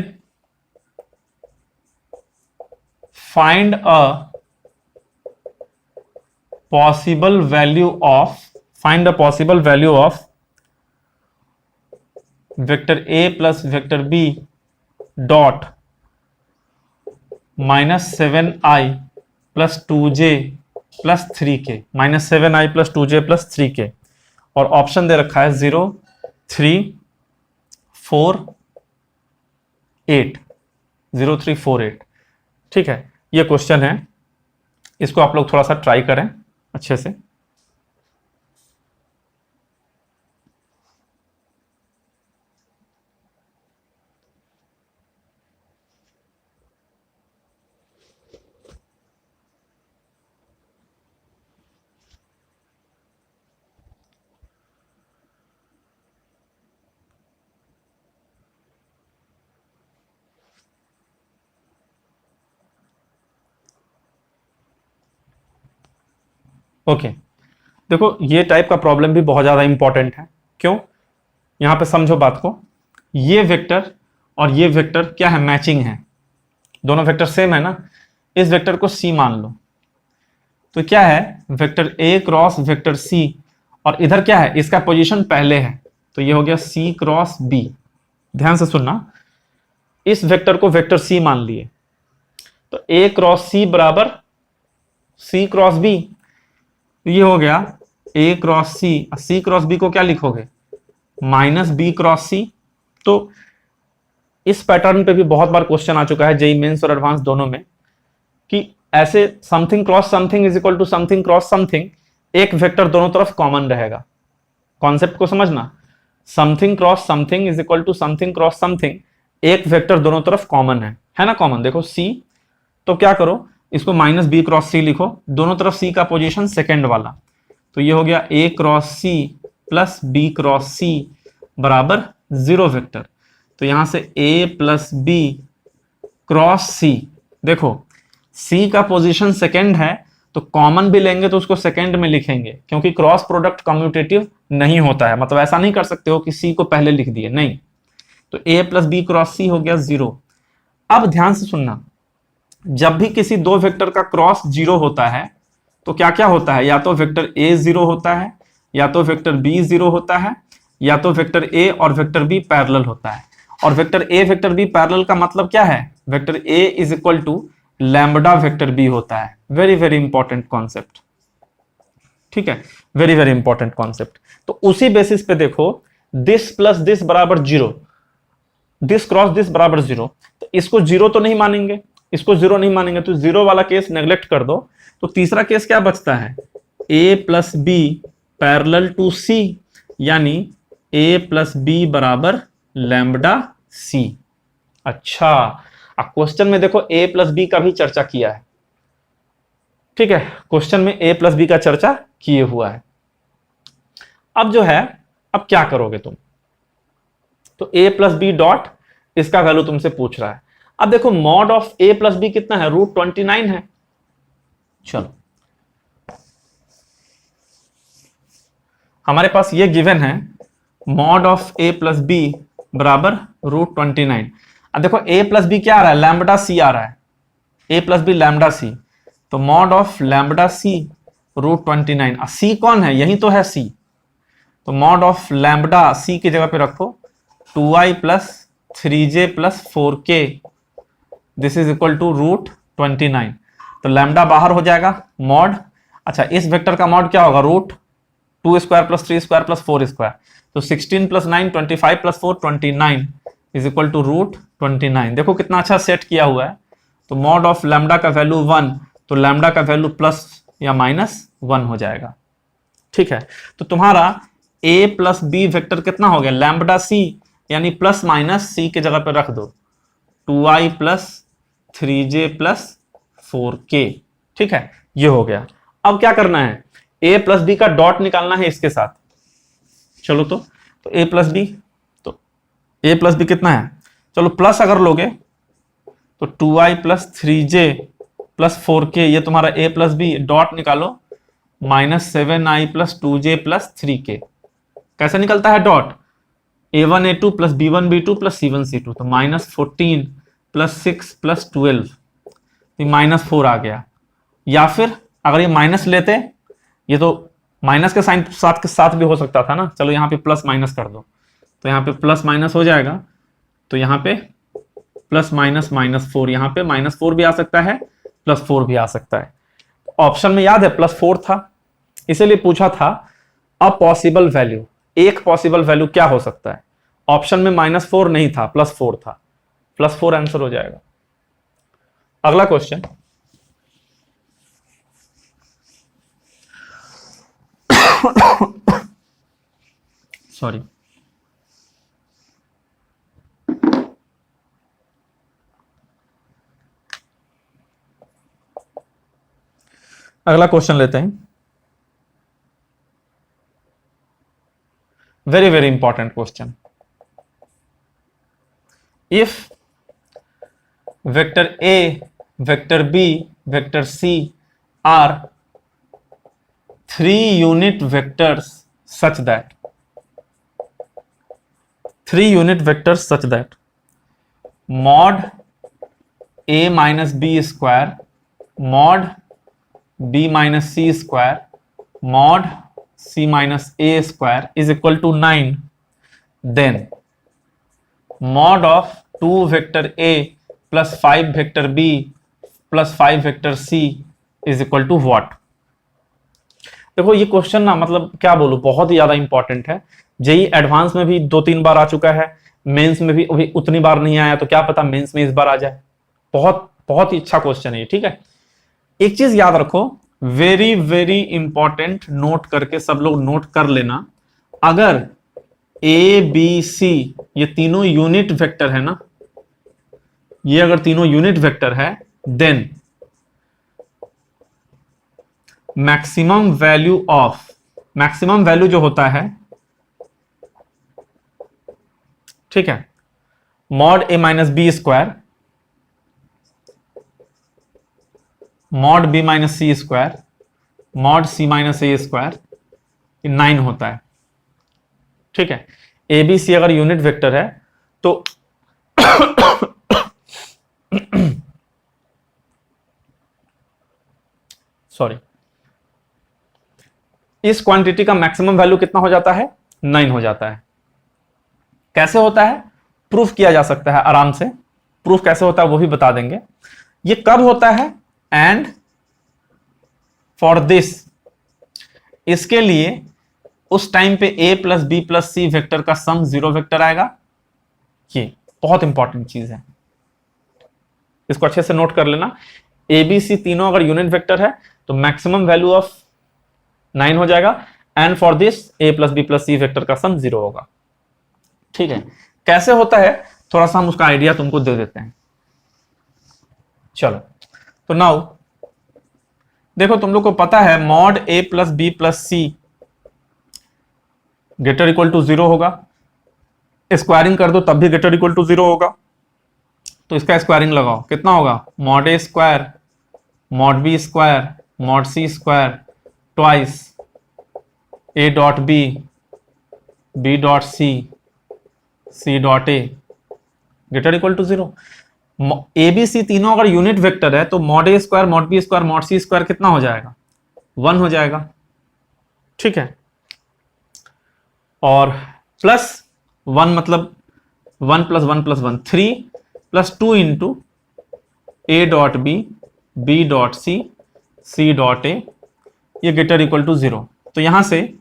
[SPEAKER 1] find a possible value of vector a plus vector b dot -7i + 2j + 3k, -7i + 2j + 3k, और option दे रखा है 0 3 4 8 0 3 4 8। ठीक है, ये क्वेश्चन है, इसको आप लोग थोड़ा सा ट्राई करें अच्छे से। ओके, देखो ये टाइप का प्रॉब्लम भी बहुत ज्यादा इंपॉर्टेंट है। क्यों, यहां पे समझो बात को। ये वेक्टर और ये वेक्टर क्या है, मैचिंग है, दोनों वेक्टर सेम है ना। इस वेक्टर को सी मान लो, तो क्या है, वेक्टर ए क्रॉस वेक्टर सी, और इधर क्या है, इसका पोजीशन पहले है, तो ये हो गया सी क्रॉस बी। ध्यान से सुनना, इस वेक्टर को वेक्टर सी मान लिए, तो ए क्रॉस सी बराबर सी क्रॉस बी, ये हो गया ए क्रॉस सी। सी क्रॉस बी को क्या लिखोगे, -b क्रॉस सी। तो इस पैटर्न पे भी बहुत बार क्वेश्चन आ चुका है जेईई मेंस और एडवांस दोनों में, कि ऐसे something cross something is equal to something cross something, एक वेक्टर दोनों तरफ कॉमन रहेगा। कॉन्सेप्ट को समझना, something cross something is equal to something cross something, एक वेक्टर दोनों तरफ कॉमन है ना कॉमन। देखो सी, तो क्या करो, इसको माइनस बी क्रॉस सी लिखो, दोनों तरफ सी का पोजीशन सेकंड वाला, तो ये हो गया ए cross C plus B cross C बराबर 0 वेक्टर। तो यहां से A plus B cross C, देखो सी का पोजीशन सेकंड है तो कॉमन भी लेंगे तो उसको सेकंड में लिखेंगे, क्योंकि क्रॉस प्रोडक्ट कम्यूटेटिव नहीं होता है, मतलब ऐसा नहीं कर सकते हो कि सी को पहले लिख दिए, नहीं। तो ए प्लस बी क्रॉस सी हो गया 0। अब ध्यान से सुनना, जब भी किसी दो वेक्टर का क्रॉस 0 होता है तो क्या क्या होता है, या तो वेक्टर ए 0 होता है, या तो वेक्टर बी 0 होता है, या तो वेक्टर ए और वेक्टर बी पैरेलल होता है। और वेक्टर ए वेक्टर बी पैरेलल का मतलब क्या है, vector A is equal to lambda vector B होता है। वेरी वेरी इंपॉर्टेंट कॉन्सेप्ट, ठीक है, वेरी वेरी इंपॉर्टेंट कॉन्सेप्ट। तो उसी बेसिस पे देखो, दिस प्लस दिस बराबर 0, दिस क्रॉस दिस बराबर 0, तो इसको 0 तो नहीं मानेंगे, इसको 0 नहीं मानेंगे, तो 0 वाला केस नेग्लेक्ट कर दो। तो तीसरा केस क्या बचता है, a plus b parallel to c, यानी a प्लस बी बराबर लैम्बडा सी। अच्छा, अब क्वेश्चन में देखो a प्लस बी का भी चर्चा किया है, ठीक है, क्वेश्चन में a प्लस बी का चर्चा किए हुआ है। अब जो है, अब क्या करोगे तुम, तो a प्लस बी डॉट, इसका वैल्यू तुमसे पूछ रहा है। अब देखो mod of a plus B कितना है, √29 है। चलो, हमारे पास ये गिवन है, mod of a plus B बराबर √29। अब देखो a प्लस बी क्या आ रहा है, लैम्बडा सी आ रहा है, a प्लस बी लैम्बडा सी, तो मॉड ऑफ लैम्बडा सी √29। सी कौन है, यही तो है सी, तो मॉड ऑफ लैम्बडा सी की जगह पे रखो 2i plus 3j plus 4k, this is equal to √29। तो लैम्बडा बाहर हो जाएगा, मॉड, अच्छा इस वेक्टर का मॉड क्या होगा, √2 square plus 3 square plus 4 square, तो 16 plus 9 25 plus 4 29 is equal to √29। देखो कितना अच्छा सेट किया हुआ है। तो मॉड ऑफ लैम्बडा का वैल्यू 1, तो लैम्बडा का वैल्यू प्लस या माइनस 1 हो जाएगा, ठीक है। तो तुम्हारा a प्लस बी वेक्टर कितना हो गया, लैम्बडा सी, यानी प्लस माइनस सी के जगह पे रख दो 2i plus 3j plus 4k, ठीक है, ये हो गया। अब क्या करना है, a प्लस बी का डॉट निकालना है इसके साथ। चलो तो a प्लस बी, तो a प्लस बी कितना है, चलो प्लस अगर लोगे तो 2i plus 3j plus 4k, ये तुम्हारा a प्लस बी, डॉट निकालो -7i plus 2j plus 3k। कैसे निकलता है dot, a1 a2 plus b1 b2 plus c1 c2, तो -14 प्लस 6 प्लस 12, -4 आ गया। या फिर अगर ये माइनस लेते, ये तो माइनस के साइन साथ के साथ भी हो सकता था ना, चलो यहाँ पे प्लस माइनस कर दो, तो यहाँ पे प्लस माइनस हो जाएगा, तो यहाँ पे प्लस माइनस -4, यहाँ पे -4 भी आ सकता है, +4 भी आ सकता है। ऑप्शन में याद है +4 था, इसीलिए पूछा था अ पॉसिबल वैल्यू, एक पॉसिबल वैल्यू क्या हो सकता है। ऑप्शन में -4 नहीं था, +4 था, +4 आंसर हो जाएगा। अगला क्वेश्चन, सॉरी, अगला क्वेश्चन लेते हैं, very very important question. If vector a, vector b, vector c are 3 unit vectors such that 3 unit vectors such that mod a minus b square mod b minus c square mod c minus a square is equal to 9, then mod of 2 vector a plus 5 vector b plus 5 vector c is equal to what। देखो ये question ना, मतलब क्या बोलूं, बहुत ही ज्यादा important है। JEE advance में भी 2-3 बार आ चुका है, मेंस में भी अभी उतनी बार नहीं आया, तो क्या पता मेंस में इस बार आ जाए। बहुत बहुत ही अच्छा क्वेश्चन है ये, ठीक है। एक चीज याद रखो, वेरी वेरी इंपॉर्टेंट, नोट करके सब लोग नोट कर लेना, अगर ए बी सी ये तीनों यूनिट वेक्टर है ना, ये अगर तीनों यूनिट वेक्टर है, देन मैक्सिमम वैल्यू जो होता है, ठीक है, mod a minus b square mod b minus c square mod c minus a square 9 होता है, ठीक है। ए बी सी अगर यूनिट वेक्टर है तो सॉरी, इस क्वांटिटी का मैक्सिमम वैल्यू कितना हो जाता है? 9 हो जाता है। कैसे होता है? प्रूफ किया जा सकता है आराम से। प्रूफ कैसे होता है वो भी बता देंगे। ये कब होता है? एंड फॉर दिस, इसके लिए उस टाइम पे a plus B plus C vector का सम 0 वेक्टर आएगा। ये बहुत इंपॉर्टेंट चीज है, इसको अच्छे से नोट कर लेना। ए बी सी तीनों अगर यूनिट वेक्टर है तो मैक्सिमम वैल्यू ऑफ 9 हो जाएगा, and for this a plus B plus C vector का सम 0 होगा, ठीक है। कैसे होता है थोड़ा सा हम उसका आइडिया तुमको दे देते हैं। चलो, तो नाउ देखो, तुम लोग को पता है mod a plus B plus C greater equal to 0 होगा। स्क्वायरिंग कर दो तब भी ग्रेटर इक्वल टू 0 होगा। तो इसका स्क्वायरिंग लगाओ, कितना होगा? Mod a square mod b square mod c square twice a dot B dot C dot A greater equal to 0। A B c तीनों अगर यूनिट वेक्टर है तो mod a square mod b square mod c square कितना हो जाएगा? 1 हो जाएगा, ठीक है। और प्लस 1 मतलब 1 plus 1 plus 1 3 plus 2 into A dot B dot C dot A, ये ग्रेटर इक्वल टू 0। तो यहां से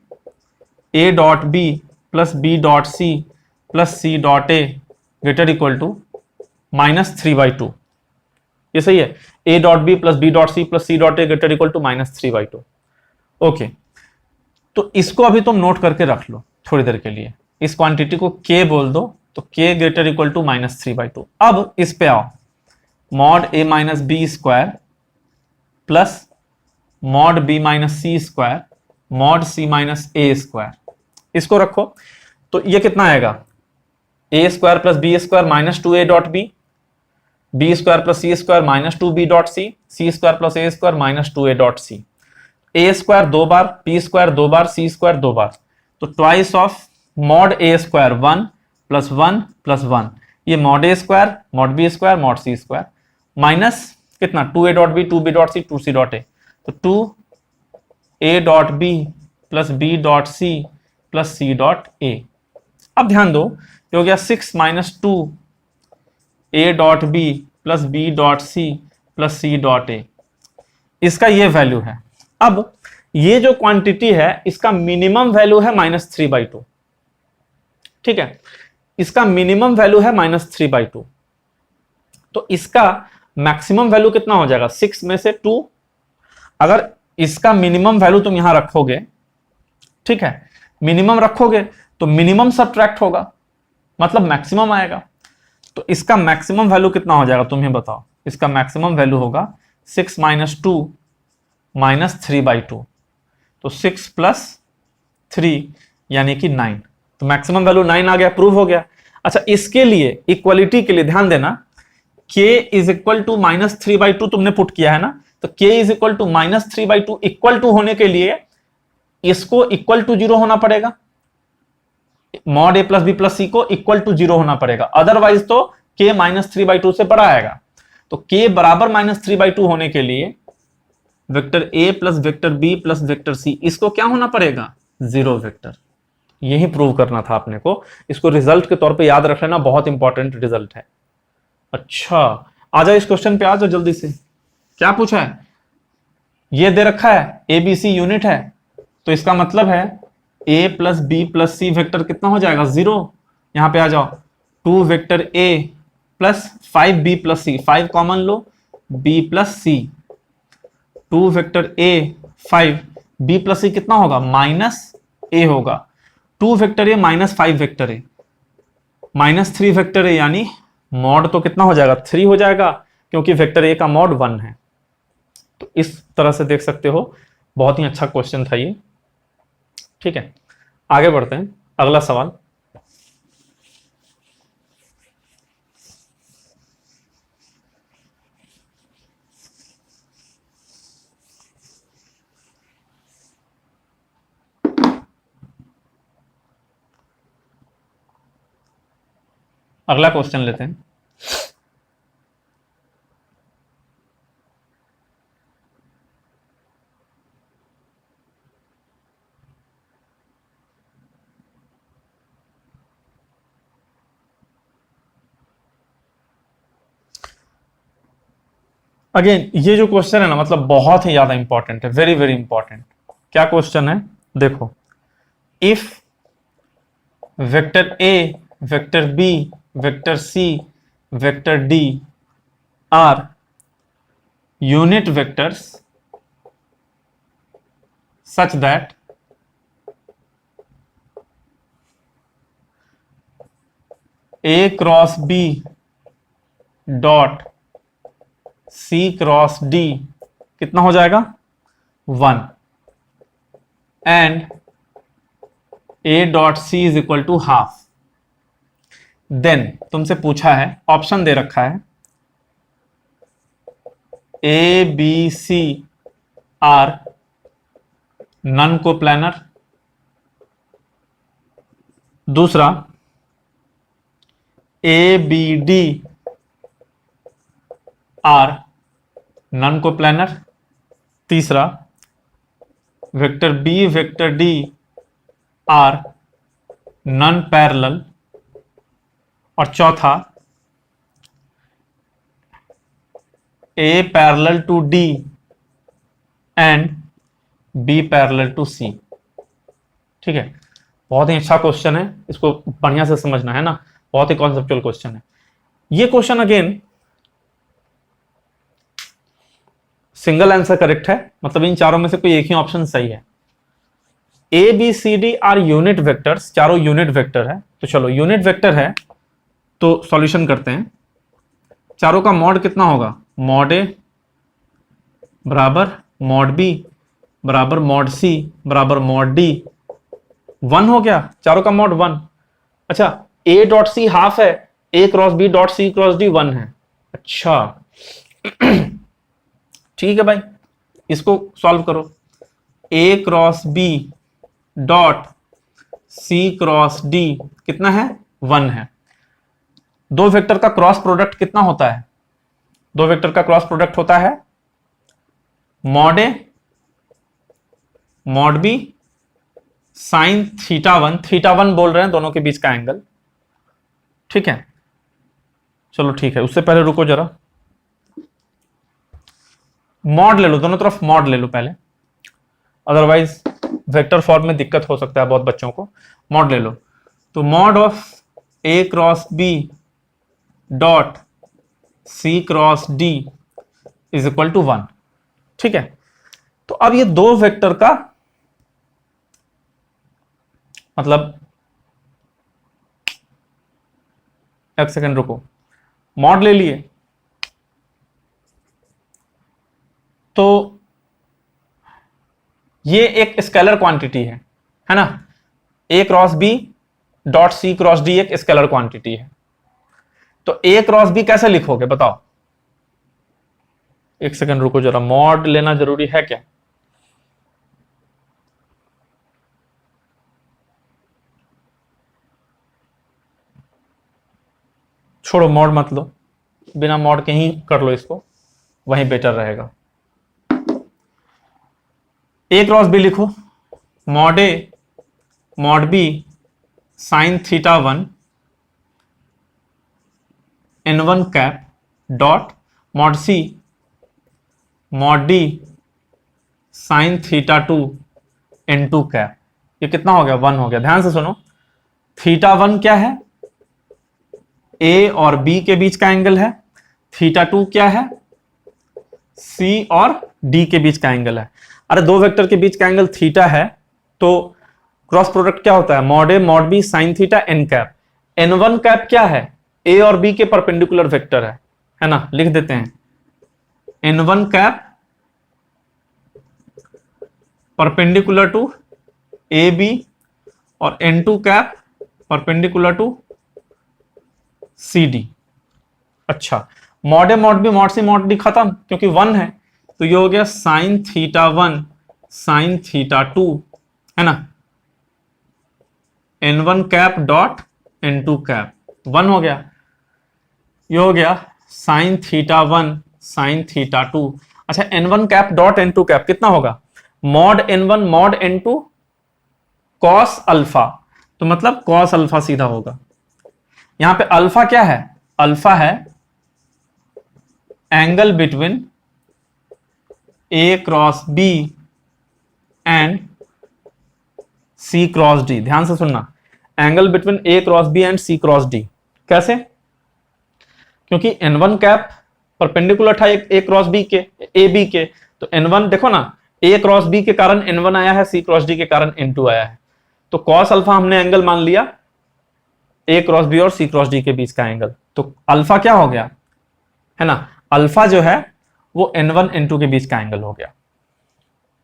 [SPEAKER 1] A dot B plus B dot C plus C dot A greater equal to -3/2। ये सही है। A dot B plus B dot C plus C dot A greater equal to -3/2। Okay, तो इसको अभी तुम नोट करके रख लो थोड़ी देर के लिए। इस क्वांटिटी को k बोल दो, तो k ग्रेटर इक्वल टू -3/2। अब इस पे आओ, mod a minus b square plus mod b minus c square mod c minus a square, इसको रखो। तो ये कितना आएगा? A square plus b square -2a dot b square plus c square -2b dot c square plus a square -2a dot c. A square 2 बार, b square 2 बार, c square 2 बार, तो twice of mod a square 1 plus 1 plus 1, ये mod a square mod b square mod c square minus कितना? 2a dot b 2b dot c 2c dot a, तो 2a dot B plus B dot C plus C dot a. अब ध्यान दो, ये हो गया 6 minus 2 a dot B plus B dot C plus C dot a, इसका ये value है। अब ये जो क्वांटिटी है इसका मिनिमम वैल्यू है -3/2, ठीक है। इसका मिनिमम वैल्यू है -3/2, तो इसका मैक्सिमम वैल्यू कितना हो जाएगा? 6 में से 2। अगर इसका मिनिमम वैल्यू तुम यहां रखोगे, ठीक है, मिनिमम रखोगे तो मिनिमम सब्ट्रैक्ट होगा, मतलब मैक्सिमम आएगा। तो इसका मैक्सिमम वैल्यू कितना हो जाएगा तुम ही बताओ? इसका मैक्सिमम वैल्यू होगा 6 माइनस 2 -3/2, तो 6 प्लस 3 यानी कि 9, तो मैक्सिमम वैल्यू 9 आ गया, प्रूव हो गया। अच्छा, इसके लिए इक्वलिटी के लिए ध्यान देना, k इज इक्वल टू -3/2 तुमने पुट किया है ना, तो k is equal to -3/2 equal to होने के लिए इसको इक्वल टू 0 होना पड़ेगा, mod a plus B plus c को इक्वल टू 0 होना पड़ेगा, अदरवाइज तो k -3/2 से बड़ा आएगा। तो k बराबर -3/2 होने के लिए vector a plus vector b plus vector c, इसको क्या होना पड़ेगा? 0 वेक्टर। यही प्रूव करना था आपने को, इसको रिजल्ट के तौर पे याद रख लेना, बहुत इंपॉर्टेंट रिजल्ट है। अच्छा, आ जाओ इस क्वेश्चन पे, आ जाओ जल्दी से। क्या पूछा है? ये दे रखा है ए बी सी यूनिट है, तो इसका मतलब है a plus B plus C vector कितना हो जाएगा? 0। यहां पे आ जाओ, टू वेक्टर ए plus 5b plus c, 5 common लो, b plus c, two vector a 5, b plus c कितना होगा, माइनस ए होगा, two vector A minus 5 vector A minus 3 vector a, यानी मॉड तो कितना हो जाएगा, 3 हो जाएगा, क्योंकि वेक्टर ए का मॉड 1 है। तो इस तरह से देख सकते हो, बहुत ही अच्छा क्वेश्चन था ये। ठीक है, आगे बढ़ते हैं, अगला सवाल। अगला क्वेश्चन लेते हैं। अगेन ये जो क्वेश्चन है ना, मतलब बहुत ही ज्यादा इंपॉर्टेंट है, वेरी वेरी इंपॉर्टेंट। क्या क्वेश्चन है, देखो, if vector A, vector B, vector C, vector D are unit vectors such that A cross B dot C cross D कितना हो जाएगा, 1, and A dot C is equal to half, then तुमसे पूछा है, option दे रखा है, A B C are non coplanar, दूसरा a B D are non coplanar, तीसरा vector B vector D are non parallel, और चौथा a parallel to d and b parallel to c. ठीक है, बहुत ही अच्छा क्वेश्चन है, इसको बढ़िया से समझना है ना, बहुत ही कॉन्सेप्चुअल क्वेश्चन है ये question. Again single answer correct है, मतलब इन चारों में से कोई एक ही ऑप्शन सही है। A B C D are unit vectors, चारों यूनिट वेक्टर है, तो चलो यूनिट वेक्टर है तो सॉल्यूशन करते हैं। चारों का मॉड कितना होगा, मॉड ए बराबर मॉड बी बराबर मॉड सी बराबर मॉड डी, 1 हो गया, चारों का मॉड 1। अच्छा, ए डॉट सी हाफ है, a cross B dot C cross d 1 है। अच्छा ठीक है भाई, इसको सॉल्व करो, a cross B dot C cross d कितना है, 1 है। दो वेक्टर का क्रॉस प्रोडक्ट कितना होता है, दो वेक्टर का क्रॉस प्रोडक्ट होता है मॉड ए मॉड बी साइन थीटा 1 बोल रहे हैं दोनों के बीच का एंगल। ठीक है, चलो ठीक है, उससे पहले रुको जरा, मॉड ले लो, दोनों तरफ मॉड ले लो पहले, अदरवाइज वेक्टर फॉर्म में दिक्कत हो सकता है बहुत बच्चों को। मॉड ले लो, तो mod of A cross B dot C cross D is equal to 1। ठीक है, तो अब ये दो वेक्टर का मतलब, एक सेकंड रुको, मॉड ले लिए तो ये एक स्केलर क्वांटिटी है ना, a cross B dot C cross d एक स्केलर क्वांटिटी है, तो ए क्रॉस बी कैसे लिखोगे बताओ, एक सेकंड रुको जरा, मॉड लेना जरूरी है क्या, छोड़ो मॉड मत लो, बिना मॉड के ही कर लो इसको, वहीं बेटर रहेगा। ए क्रॉस बी लिखो, मॉड ए mod b sine theta 1 n1 cap dot mod c mod d sine theta 2 n2 cap. ये कितना हो गया, 1 हो गया। ध्यान से सुनो, थीटा 1 क्या है, ए और बी के बीच का एंगल है, थीटा 2 क्या है, सी और डी के बीच का एंगल है। अरे दो वेक्टर के बीच का एंगल थीटा है तो क्रॉस प्रोडक्ट क्या होता है, मॉड ए mod b sine theta n cap. N one cap क्या है, ए और बी के परपेंडिकुलर वेक्टर है ना, लिख देते हैं n one cap perpendicular to a b और n two cap perpendicular to c d. अच्छा, मॉड ए mod b mod c mod d खत्म क्योंकि वन है, तो ये हो गया साइन थीटा 1 साइन थीटा 2, है ना, N one cap dot N two cap, one हो गया। ये हो गया साइन थीटा 1 साइन थीटा 2। अच्छा, N one cap dot N two cap कितना होगा, mod N one mod N two cos alpha, तो मतलब कॉस अल्फा सीधा होगा। यहां पे अल्फा क्या है, अल्फा है angle between A cross B and C cross D. ध्यान से सुनना, angle between A cross B and C cross D. कैसे, क्योंकि एन वन कैप परपेंडिकुलर था ए क्रॉस बी के, ए बी के, तो एन वन देखो ना, ए क्रॉस बी के कारण एन वन आया है, सी क्रॉस डी के कारण एन टू आया है, तो कॉस अल्फा हमने एंगल मान लिया ए क्रॉस बी और सी क्रॉस डी के बीच का एंगल, तो अल्फा क्या हो गया, है ना, अल्फा जो है वो एन वन एन टू के बीच का एंगल हो गया।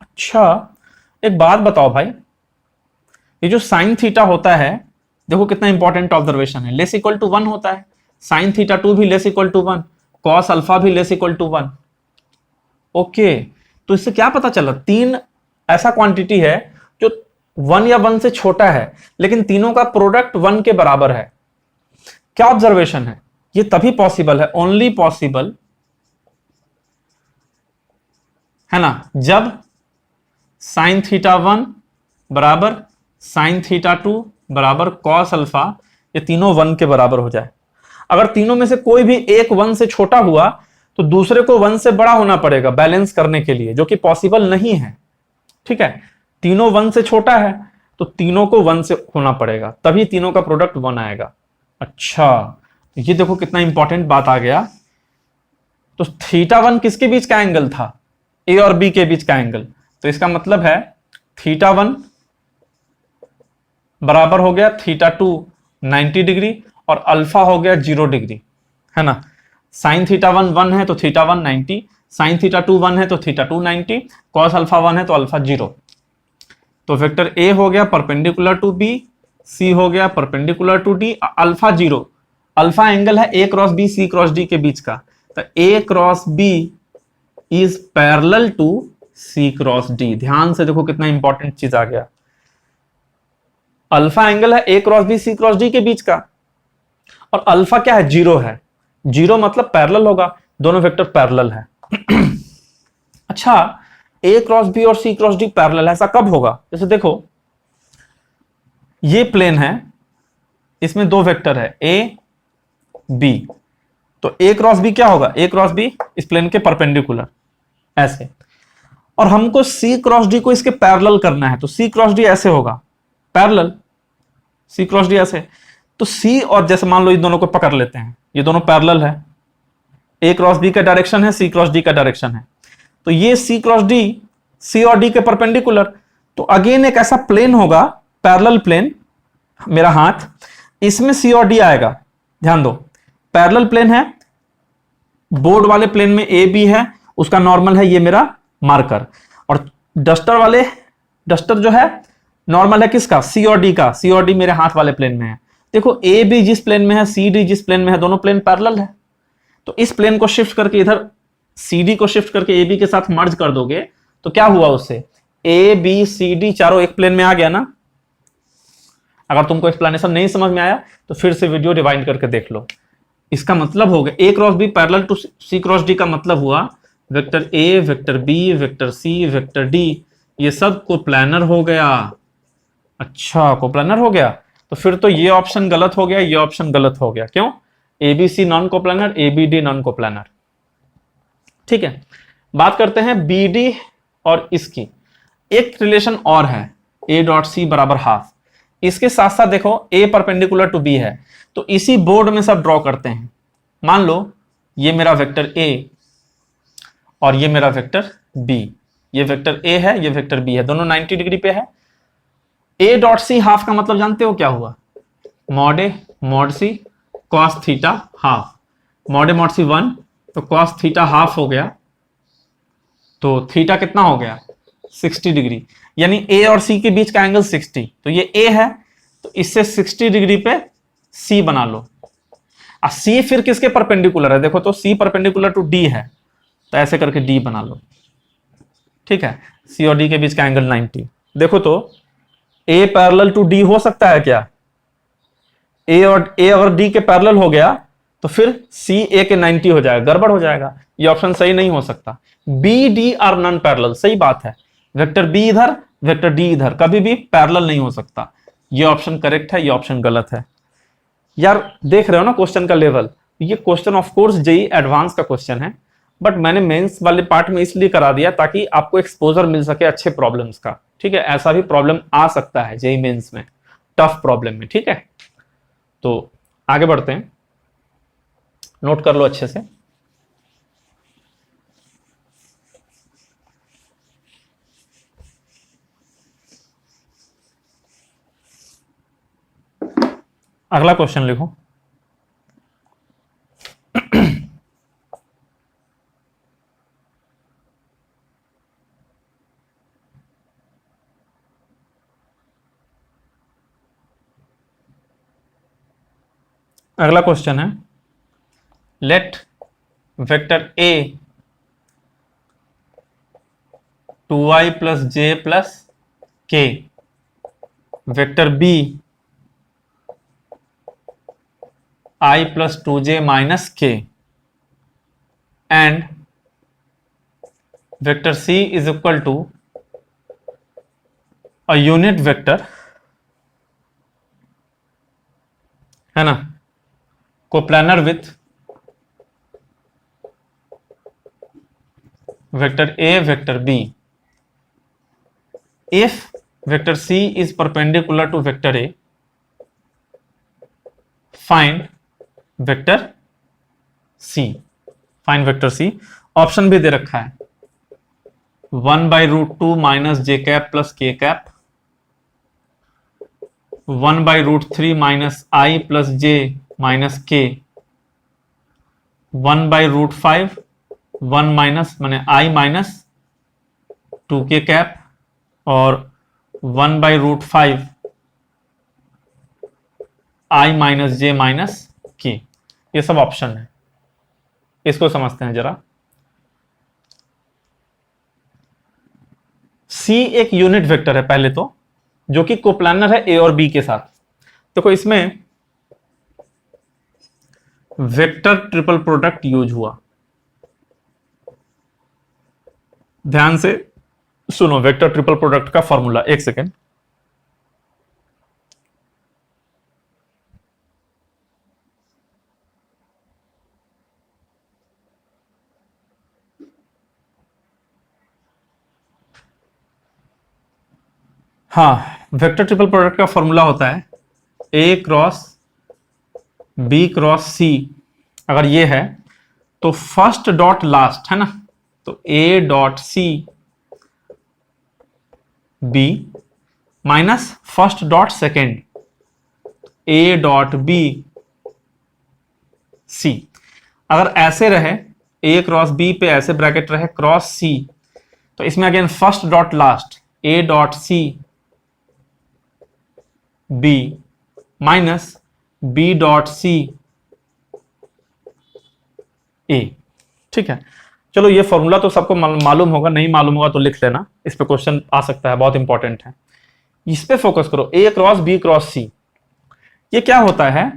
[SPEAKER 1] अच्छा, एक बात बताओ भाई, ये जो साइन थीटा होता है, देखो कितना इंपॉर्टेंट ऑब्जर्वेशन है, लेस इक्वल टू 1 होता है, साइन थीटा 2 भी less equal to 1, cos alpha भी लेस इक्वल टू 1। ओके, तो इससे क्या पता चला, तीन ऐसा क्वांटिटी है जो 1 या 1 से छोटा है लेकिन तीनों का प्रोडक्ट 1 के बराबर है। क्या ऑब्जर्वेशन है, ये तभी पॉसिबल है, ओनली पॉसिबल है ना, जब साइन थीटा 1 बराबर साइन थीटा 2 बराबर कॉस अल्फा, ये तीनों 1 के बराबर हो जाए। अगर तीनों में से कोई भी एक 1 से छोटा हुआ तो दूसरे को 1 से बड़ा होना पड़ेगा बैलेंस करने के लिए, जो कि पॉसिबल नहीं है। ठीक है, तीनों 1 से छोटा है तो तीनों को 1 से होना पड़ेगा, तभी तीनों का प्रोडक्ट 1 आएगा। अच्छा, ये देखो कितना इंपॉर्टेंट बात आ गया। तो थीटा 1 किसके बीच का एंगल था, ए और बी के बीच का एंगल, तो इसका मतलब है थीटा 1 बराबर हो गया थीटा 2 90 डिग्री और अल्फा हो गया 0 डिग्री, है ना। साइन थीटा 1 1 है तो थीटा 1 90, साइन थीटा 2 1 है तो थीटा 2 90, कॉस अल्फा 1 है तो अल्फा 0। तो वेक्टर ए हो गया परपेंडिकुलर टू बी, सी हो गया perpendicular to d, alpha 0, alpha angle है a cross b c cross d के बीच का, तो a cross b is parallel to c cross D. ध्यान से देखो कितना इंपॉर्टेंट चीज आ गया, अल्फा एंगल है a cross b c cross d के बीच का और अल्फा क्या है, 0 है, 0 मतलब पैरेलल होगा, दोनों वेक्टर पैरेलल है। अच्छा, ए क्रॉस बी और सी क्रॉस डी पैरेलल है, ऐसा कब होगा, जैसे देखो ये प्लेन है, इसमें दो वेक्टर है ए बी, तो ए क्रॉस बी क्या होगा, ए क्रॉस बी इस प्लेन के परपेंडिकुलर ऐसे, और हमको सी क्रॉस डी को इसके पैरेलल करना है, तो सी क्रॉस डी ऐसे होगा पैरेलल, सी क्रॉस डी ऐसे, तो सी और जैसे मान लो इन दोनों को पकड़ लेते हैं, ये दोनों पैरेलल है, ए क्रॉस बी का डायरेक्शन है, सी क्रॉस डी का डायरेक्शन है, तो ये सी क्रॉस डी सी और डी के परपेंडिकुलर, तो अगेन एक ऐसा प्लेन होगा पैरेलल प्लेन, मेरा हाथ इसमें सी और डी आएगा, ध्यान दो पैरेलल प्लेन है, बोर्ड वाले प्लेन में ए बी है, उसका नॉर्मल है ये मेरा मार्कर, और डस्टर जो है नॉर्मल है किसका, सी और डी का, सी और डी मेरे हाथ वाले प्लेन में है। देखो ए बी जिस प्लेन में है, सी डी जिस प्लेन में है, दोनों प्लेन पैरेलल है, तो इस प्लेन को शिफ्ट करके इधर सी डी को शिफ्ट करके ए बी के साथ मर्ज कर दोगे तो क्या हुआ, उससे ए बी सी डी चारों एक प्लेन में आ गया ना। अगर तुमको एक्सप्लेनेशन नहीं समझ में आया तो फिर से वीडियो रिवाइंड करके देख लो। इसका मतलब हो गया ए cross b parallel to c cross d का मतलब हुआ वेक्टर ए वेक्टर बी वेक्टर सी वेक्टर डी ये सब कोप्लानर हो गया। अच्छा, कोप्लानर हो गया, तो फिर तो ये ऑप्शन गलत हो गया, ये ऑप्शन गलत हो गया। क्यों, A B C non coplanar, A B D non coplanar. ठीक है, बात करते हैं बी डी और इसकी। एक रिलेशन और है, ए डॉट सी बराबर हाफ। इसके साथ साथ देखो ए परपेंडिकुलर टू बी है, तो इसी बोर्ड में सब ड्रॉ करते हैं। मान लो ये मेरा वेक्टर ए और ये मेरा वेक्टर बी, ये वेक्टर ए है, ये वेक्टर बी है, दोनों 90 डिग्री पे है। ए डॉट सी हाफ का मतलब जानते हो क्या हुआ? मॉड ए mod c cos theta half, mod ए मॉड सी 1, तो कॉस थीटा हाफ हो गया, तो थीटा कितना हो गया? 60 डिग्री, यानी ए और सी के बीच का एंगल 60, तो ये ए है, तो इससे 60 डिग्री पे सी बना लो। अब सी फिर किसके परपेंडिकुलर है? देखो तो सी परपेंडिकुलर टू डी है, तो ऐसे करके डी बना लो। ठीक है, सी और डी के बीच का एंगल 90। देखो तो ए पैरेलल टू डी हो सकता है क्या? ए अगर डी के पैरेलल हो गया तो फिर सी ए के 90 हो जाएगा, गड़बड़ हो जाएगा, ये ऑप्शन सही नहीं हो सकता। B D are non parallel, सही बात है, वेक्टर बी इधर वेक्टर डी इधर, कभी भी पैरेलल नहीं हो सकता, ये ऑप्शन करेक्ट है, ये ऑप्शन गलत है। यार देख रहे हो ना क्वेश्चन का लेवल, ये question of course JEE advance का क्वेश्चन है, बट मैंने मेंस वाले पार्ट में इसलिए करा दिया ताकि आपको एक्सपोजर मिल सके अच्छे प्रॉब्लम्स का। ठीक है, ऐसा भी प्रॉब्लम आ सकता है जेई मेंस में, टफ प्रॉब्लम में। ठीक है, तो आगे बढ़ते हैं, नोट कर लो अच्छे से। अगला क्वेश्चन लिखो। अगला क्वेश्चन है, let vector a 2i plus j plus k, vector b i plus 2j minus k, and vector c is equal to a unit vector, है ना, coplanar with vector a vector b, if vector c is perpendicular to vector a, find vector c, find vector c। Option भी दे रखा है 1/√2 minus जे cap plus के cap, 1/√3 minus आई plus जे minus के, 1/√5 1 minus माने आई minus 2k cap, और 1/√5 आई minus जे minus के। ये सब ऑप्शन है, इसको समझते हैं जरा। C एक यूनिट वेक्टर है पहले तो, जो कि कोप्लानर है A और B के साथ। देखो इसमें वेक्टर ट्रिपल प्रोडक्ट यूज हुआ, ध्यान से सुनो वेक्टर ट्रिपल प्रोडक्ट का फॉर्मूला। एक सेकेंड, हाँ, वेक्टर ट्रिपल प्रोडक्ट का फॉर्मूला होता है ए क्रॉस बी क्रॉस सी, अगर ये है तो फर्स्ट डॉट लास्ट, है ना, तो A dot C B minus first dot second A dot B C. अगर ऐसे रहे ए क्रॉस बी पे ऐसे ब्रैकेट रहे क्रॉस सी, तो इसमें again first dot last a dot C B minus b dot c a. ठीक है, चलो ये फॉर्मूला तो सबको मालूम होगा, नहीं मालूम होगा तो लिख लेना, इस पे क्वेश्चन आ सकता है, बहुत इंपॉर्टेंट है, इस पे फोकस करो। A cross b cross c, ये क्या होता है?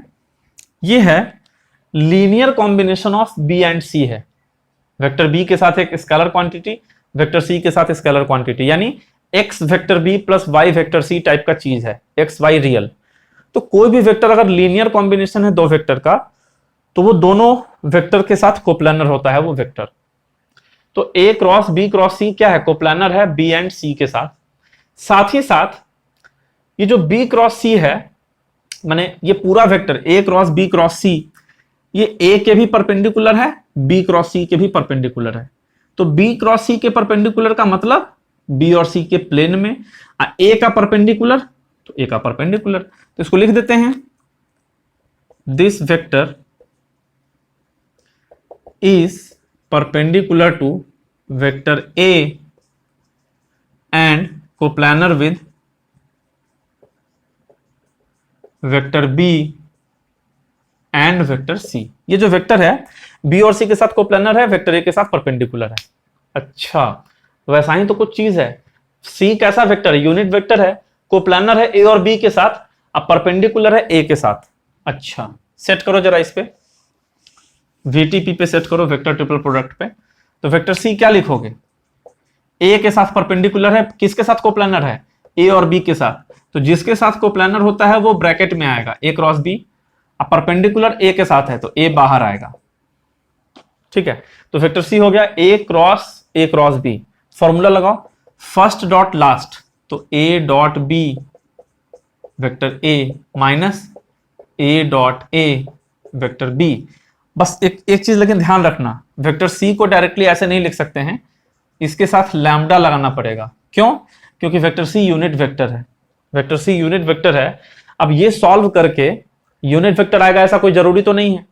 [SPEAKER 1] ये है linear combination of b and c है। वेक्टर बी के साथ एक स्केलर क्वांटिटी, वेक्टर सी के साथ स्केलर क्वांटिटी, यानी X vector B plus Y vector C type का चीज है, एक्स वाई रियल। तो कोई भी वेक्टर अगर लीनियर कॉम्बिनेशन है दो वेक्टर का, तो वो दोनों वेक्टर के साथ कोप्लानर होता है वो वेक्टर। तो ए क्रॉस बी क्रॉस सी क्या है? कोप्लानर है बी एंड सी के साथ। साथ ही साथ ये जो बी क्रॉस सी है, माने ये पूरा वेक्टर ए क्रॉस बी क्रॉस सी, ये ए के भी परपेंडिकुलर है, बी क्रॉस सी के भी परपेंडिकुलर है। तो बी क्रॉस सी के परपेंडिकुलर का मतलब बी और सी के प्लेन में, ए का परपेंडिकुलर तो ए का परपेंडिकुलर, तो इसको लिख देते हैं, this vector is perpendicular to vector A and coplanar with vector B and vector C. ये जो वेक्टर है बी और सी के साथ कोप्लानर है, वेक्टर ए के साथ परपेंडिकुलर है। अच्छा, वैसा ही तो कुछ चीज है, सी कैसा वेक्टर है, यूनिट वेक्टर है, कोप्लानर है ए और बी के साथ, अब परपेंडिकुलर है ए के साथ। अच्छा, सेट करो जरा इस पे, VTP पे सेट करो, वेक्टर ट्रिपल प्रोडक्ट पे। तो वेक्टर सी क्या लिखोगे, ए के साथ परपेंडिकुलर है, किसके साथ कोप्लानर है, ए और बी के साथ। तो जिसके साथ कोप्लानर होता है वो ब्रैकेट में आएगा, ए क्रॉस बी, अब परपेंडिकुलर ए के साथ है तो ए बाहर आएगा। ठीक है, तो वेक्टर सी हो गया ए क्रॉस बी। फॉर्मूला लगाओ, फर्स्ट डॉट लास्ट, तो A dot B vector A minus A dot A vector B. बस एक चीज लेकिन ध्यान रखना, वेक्टर सी को डायरेक्टली ऐसे नहीं लिख सकते हैं, इसके साथ लैम्डा लगाना पड़ेगा। क्यों? क्योंकि वेक्टर सी यूनिट वेक्टर है, वेक्टर सी यूनिट वेक्टर है। अब ये सॉल्व करके यूनिट वेक्टर आएगा ऐसा कोई जरूरी तो नहीं है,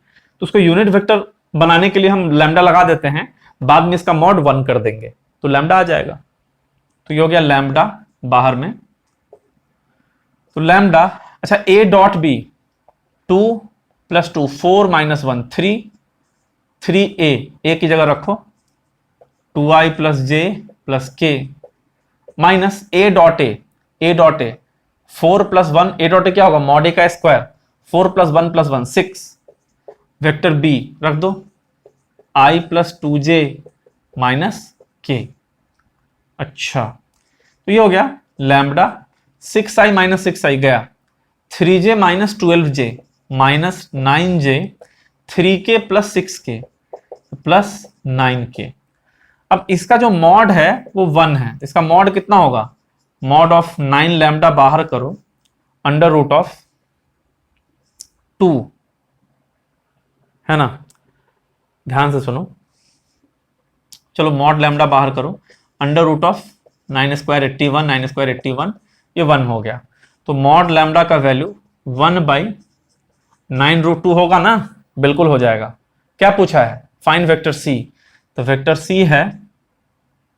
[SPEAKER 1] तो उसको यूनिट वेक्टर बनाने के लिए हम लैम्डा लगा देते हैं, बाद में इसका मॉड 1 कर देंगे तो लैम्डा आ जाएगा। तो ये हो गया लैम्डा बाहर में, तो लैम्डा। अच्छा, ए डॉट बी 2 + 2 4 - 1 3, 3a की जगह रखो, 2i + j + k minus A dot A 4 + 1, A dot ए क्या होगा, मॉड ए का स्क्वायर, 4 + 1 + 1 6, वेक्टर बी रख दो, i + 2j - k। अच्छा, तो ये हो गया लैम्बडा, 6i - 6i गया, 3j - 12j -9j, 3k + 6k + 9k। अब इसका जो मॉड है वो 1 है, इसका मॉड कितना होगा, मॉड ऑफ 9 लैम्बडा बाहर करो, √2 है ना, ध्यान से सुनो, चलो मॉड लैम्बडा बाहर करो, √9² 81, 9² 81, ये 1 हो गया। तो मॉड लैम्बडा का वैल्यू 1/9√2 होगा ना, बिल्कुल हो जाएगा। क्या पूछा है, फाइंड वेक्टर सी, तो वेक्टर सी है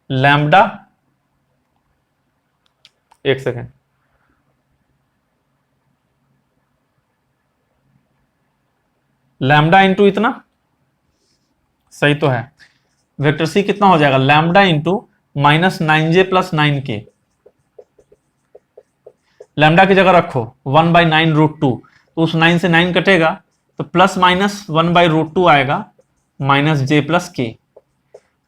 [SPEAKER 1] लैम्बडा, एक सेकेंड, लैम्बडा इंटू इतना, सही तो है। वेक्टर सी कितना हो जाएगा, lambda into -9j + 9k, lambda की जगह रखो 1/9√2, तो उस 9 से 9 कटेगा तो ±1/√2 आएगा, -j + k।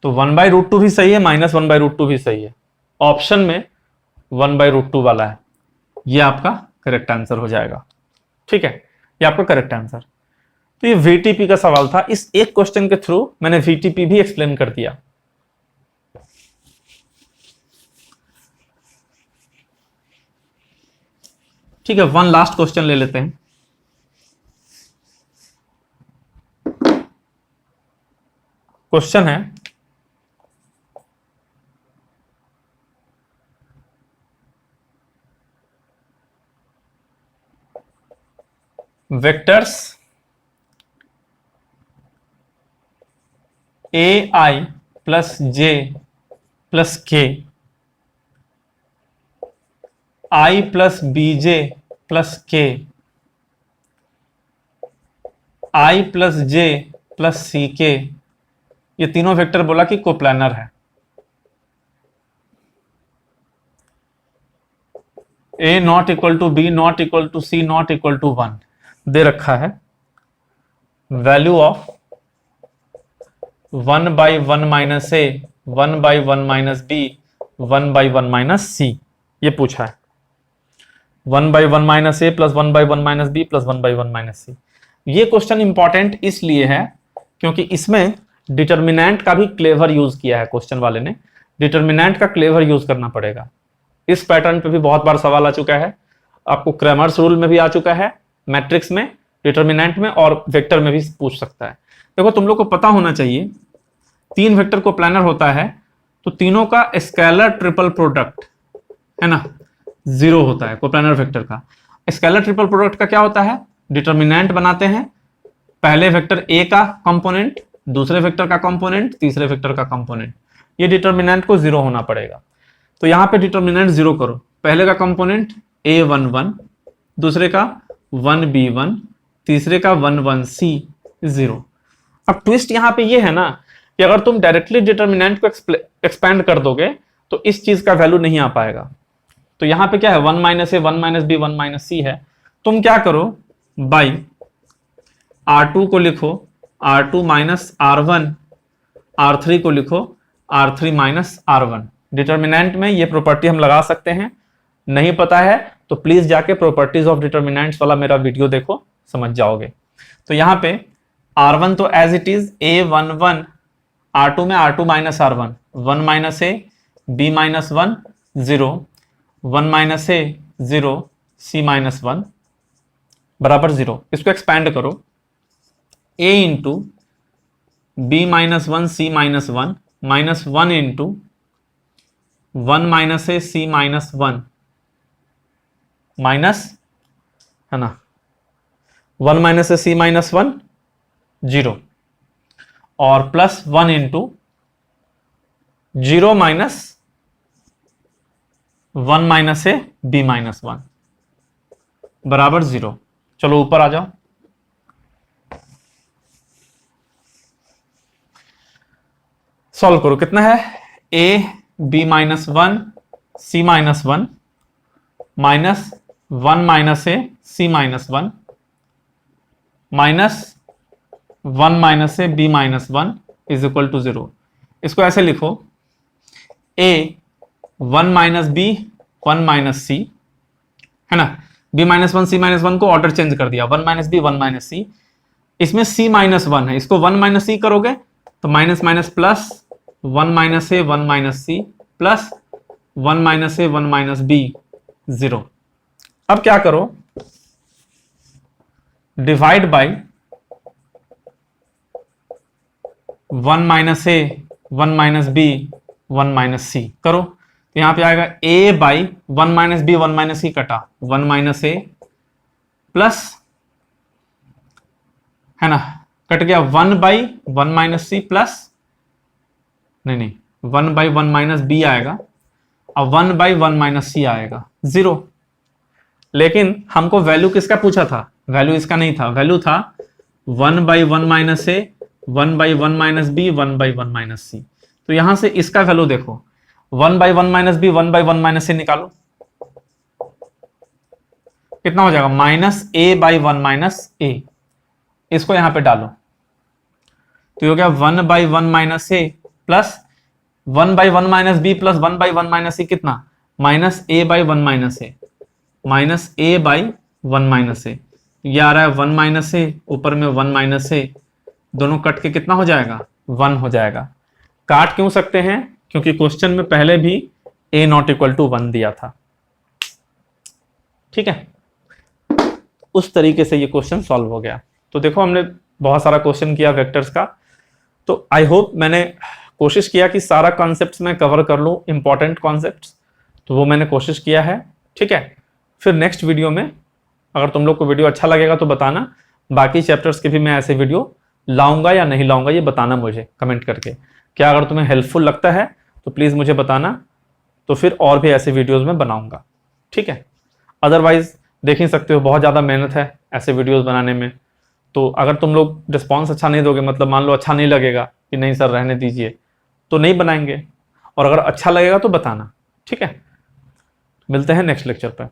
[SPEAKER 1] तो 1/√2 भी सही है, -1/√2 भी सही है, ऑप्शन में 1/√2 वाला है, ये आपका करेक्ट आंसर हो जाएगा। ठीक है, ये आपका करेक्ट आंसर। तो ये VTP का सवाल था, इस एक क्वेश्चन के थ्रू मैंने VTP भी एक्सप्लेन कर दिया। ठीक है, वन लास्ट क्वेश्चन ले लेते हैं। क्वेश्चन है, vectors AI + j + k, I + bj + k, I + j + ck, ये तीनों वेक्टर बोला कि कोप्लानर है। A ≠ B ≠ C ≠ 1 दे रखा है, value of 1/1 - a 1/1 - b 1/1 - c, ये पूछा है 1/1 - a + 1/1 - b + 1/1 - c। ये क्वेश्चन इंपॉर्टेंट इसलिए है क्योंकि इसमें डिटर्मिनेंट का भी क्लेवर यूज किया है, क्वेश्चन वाले ने डिटर्मिनेंट का क्लेवर यूज करना पड़ेगा। इस पैटर्न पे भी बहुत बार सवाल आ चुका है, आपको क्रैमर्स रूल में भी आ चुका है, मैट्रिक्स में, डिटर्मिनेंट में और वेक्टर में भी पूछ सकता है। देखो तुम लोग को पता होना चाहिए 3 वेक्टर को प्लानर होता है तो तीनों का स्केलर ट्रिपल प्रोडक्ट है ना 0 होता है। कोप्लानर वेक्टर का स्केलर ट्रिपल प्रोडक्ट का क्या होता है, डिटर्मिनेंट बनाते हैं, पहले वेक्टर ए का कंपोनेंट, दूसरे वेक्टर का कंपोनेंट, तीसरे वेक्टर का कंपोनेंट, ये डिटर्मिनेंट को 0 होना पड़ेगा। तो यहां पे डिटर्मिनेंट 0 करो, पहले का कंपोनेंट a11, दूसरे का 1b1, तीसरे का 11c 0। अब ट्विस्ट यहां पे ये है ना कि अगर तुम डायरेक्टली डिटर्मिनेंट को एक्सपेंड कर दोगे तो इस चीज का वैल्यू नहीं आ पाएगा। तो यहां पे क्या है 1 - a 1 - b 1 - c है। तुम क्या करो, बाई r2 को लिखो r2 - r1, r3 को लिखो r3 - r1। डिटर्मिनेंट में ये प्रॉपर्टी हम लगा सकते हैं, नहीं पता है तो प्लीज जाके प्रॉपर्टीज ऑफ डिटर्मिनेंट्स वाला मेरा वीडियो देखो, समझ जाओगे। तो यहां पे r1 तो as it is a11, r2 में r2 - r1, 1 - a b - 1 0, 1 - a 0, c - 1 बराबर 0। इसको एक्सपैंड करो, a into b - 1 c - 1 minus 1 into 1 - a c - 1 minus है ना 1 - a c - 1 0 और plus 1 into 0 minus 1 - a b - 1 बराबर 0। चलो ऊपर आ जाओ, सॉल्व करो। कितना है a b - 1 c - 1 minus 1 - a c - 1 minus 1 - a b - 1 is equal to 0। इसको ऐसे लिखो a 1 - b 1 - c है ना, b - 1 c - 1 को ऑर्डर चेंज कर दिया, 1 - b 1 - c, इसमें c - 1 है, इसको 1 - c करोगे तो minus minus plus 1 - a 1 - c plus 1 - a 1 - b 0। अब क्या करो, divide by 1 - a 1 - b 1 - c करो, तो यहां पे आएगा a बाई 1 - b 1 - c कटा 1 - a प्लस है ना, कट गया 1 बाई 1 - c प्लस नहीं 1 बाई 1 - b आएगा, अब 1 बाई 1 - c आएगा 0। लेकिन हमको वैल्यू किसका पूछा था, वैल्यू इसका नहीं था, वैल्यू था 1 by 1 - a 1 by 1 - b 1 by 1 - c। तो यहां से इसका वैल्यू देखो 1 बाई 1 - b 1 बाई 1 - c निकालो, कितना हो जाएगा माइनस a बाई 1 - a। इसको यहां पे डालो तो हो गया 1 by 1 - a plus 1 by 1 - b plus 1 by 1 - c कितना minus a by 1 - a minus a by 1 - a। ये आ रहा है 1 - a, ऊपर में 1 - a, दोनों कट के कितना हो जाएगा 1 हो जाएगा। काट क्यों सकते हैं, क्योंकि क्वेश्चन में पहले भी a नॉट इक्वल टू 1 दिया था। ठीक है, उस तरीके से ये क्वेश्चन सॉल्व हो गया। तो देखो हमने बहुत सारा क्वेश्चन किया वेक्टर्स का, तो आई होप मैंने कोशिश किया कि सारा कॉन्सेप्ट्स मैं कवर कर लूँ, इंपॉर्टेंट कॉन्सेप्ट्स, तो वो मैंने कोशिश किया है। ठीक है, फिर नेक्स्ट वीडियो में अगर तुम लोग को वीडियो अच्छा लगेगा तो बताना, बाकी चैप्टर्स के भी मैं ऐसे वीडियो लाऊंगा या नहीं लाऊंगा ये बताना मुझे कमेंट करके। क्या अगर तुम्हें हेल्पफुल लगता है तो प्लीज़ मुझे बताना, तो फिर और भी ऐसे वीडियोज़ में बनाऊंगा। ठीक है, अदरवाइज देख ही सकते हो बहुत ज़्यादा मेहनत है ऐसे वीडियोज़ बनाने में, तो अगर तुम लोग रिस्पॉन्स अच्छा नहीं दोगे, मतलब मान लो अच्छा नहीं लगेगा कि नहीं सर रहने दीजिए, तो नहीं बनाएंगे, और अगर अच्छा लगेगा तो बताना। ठीक है, मिलते हैं नेक्स्ट लेक्चर पर।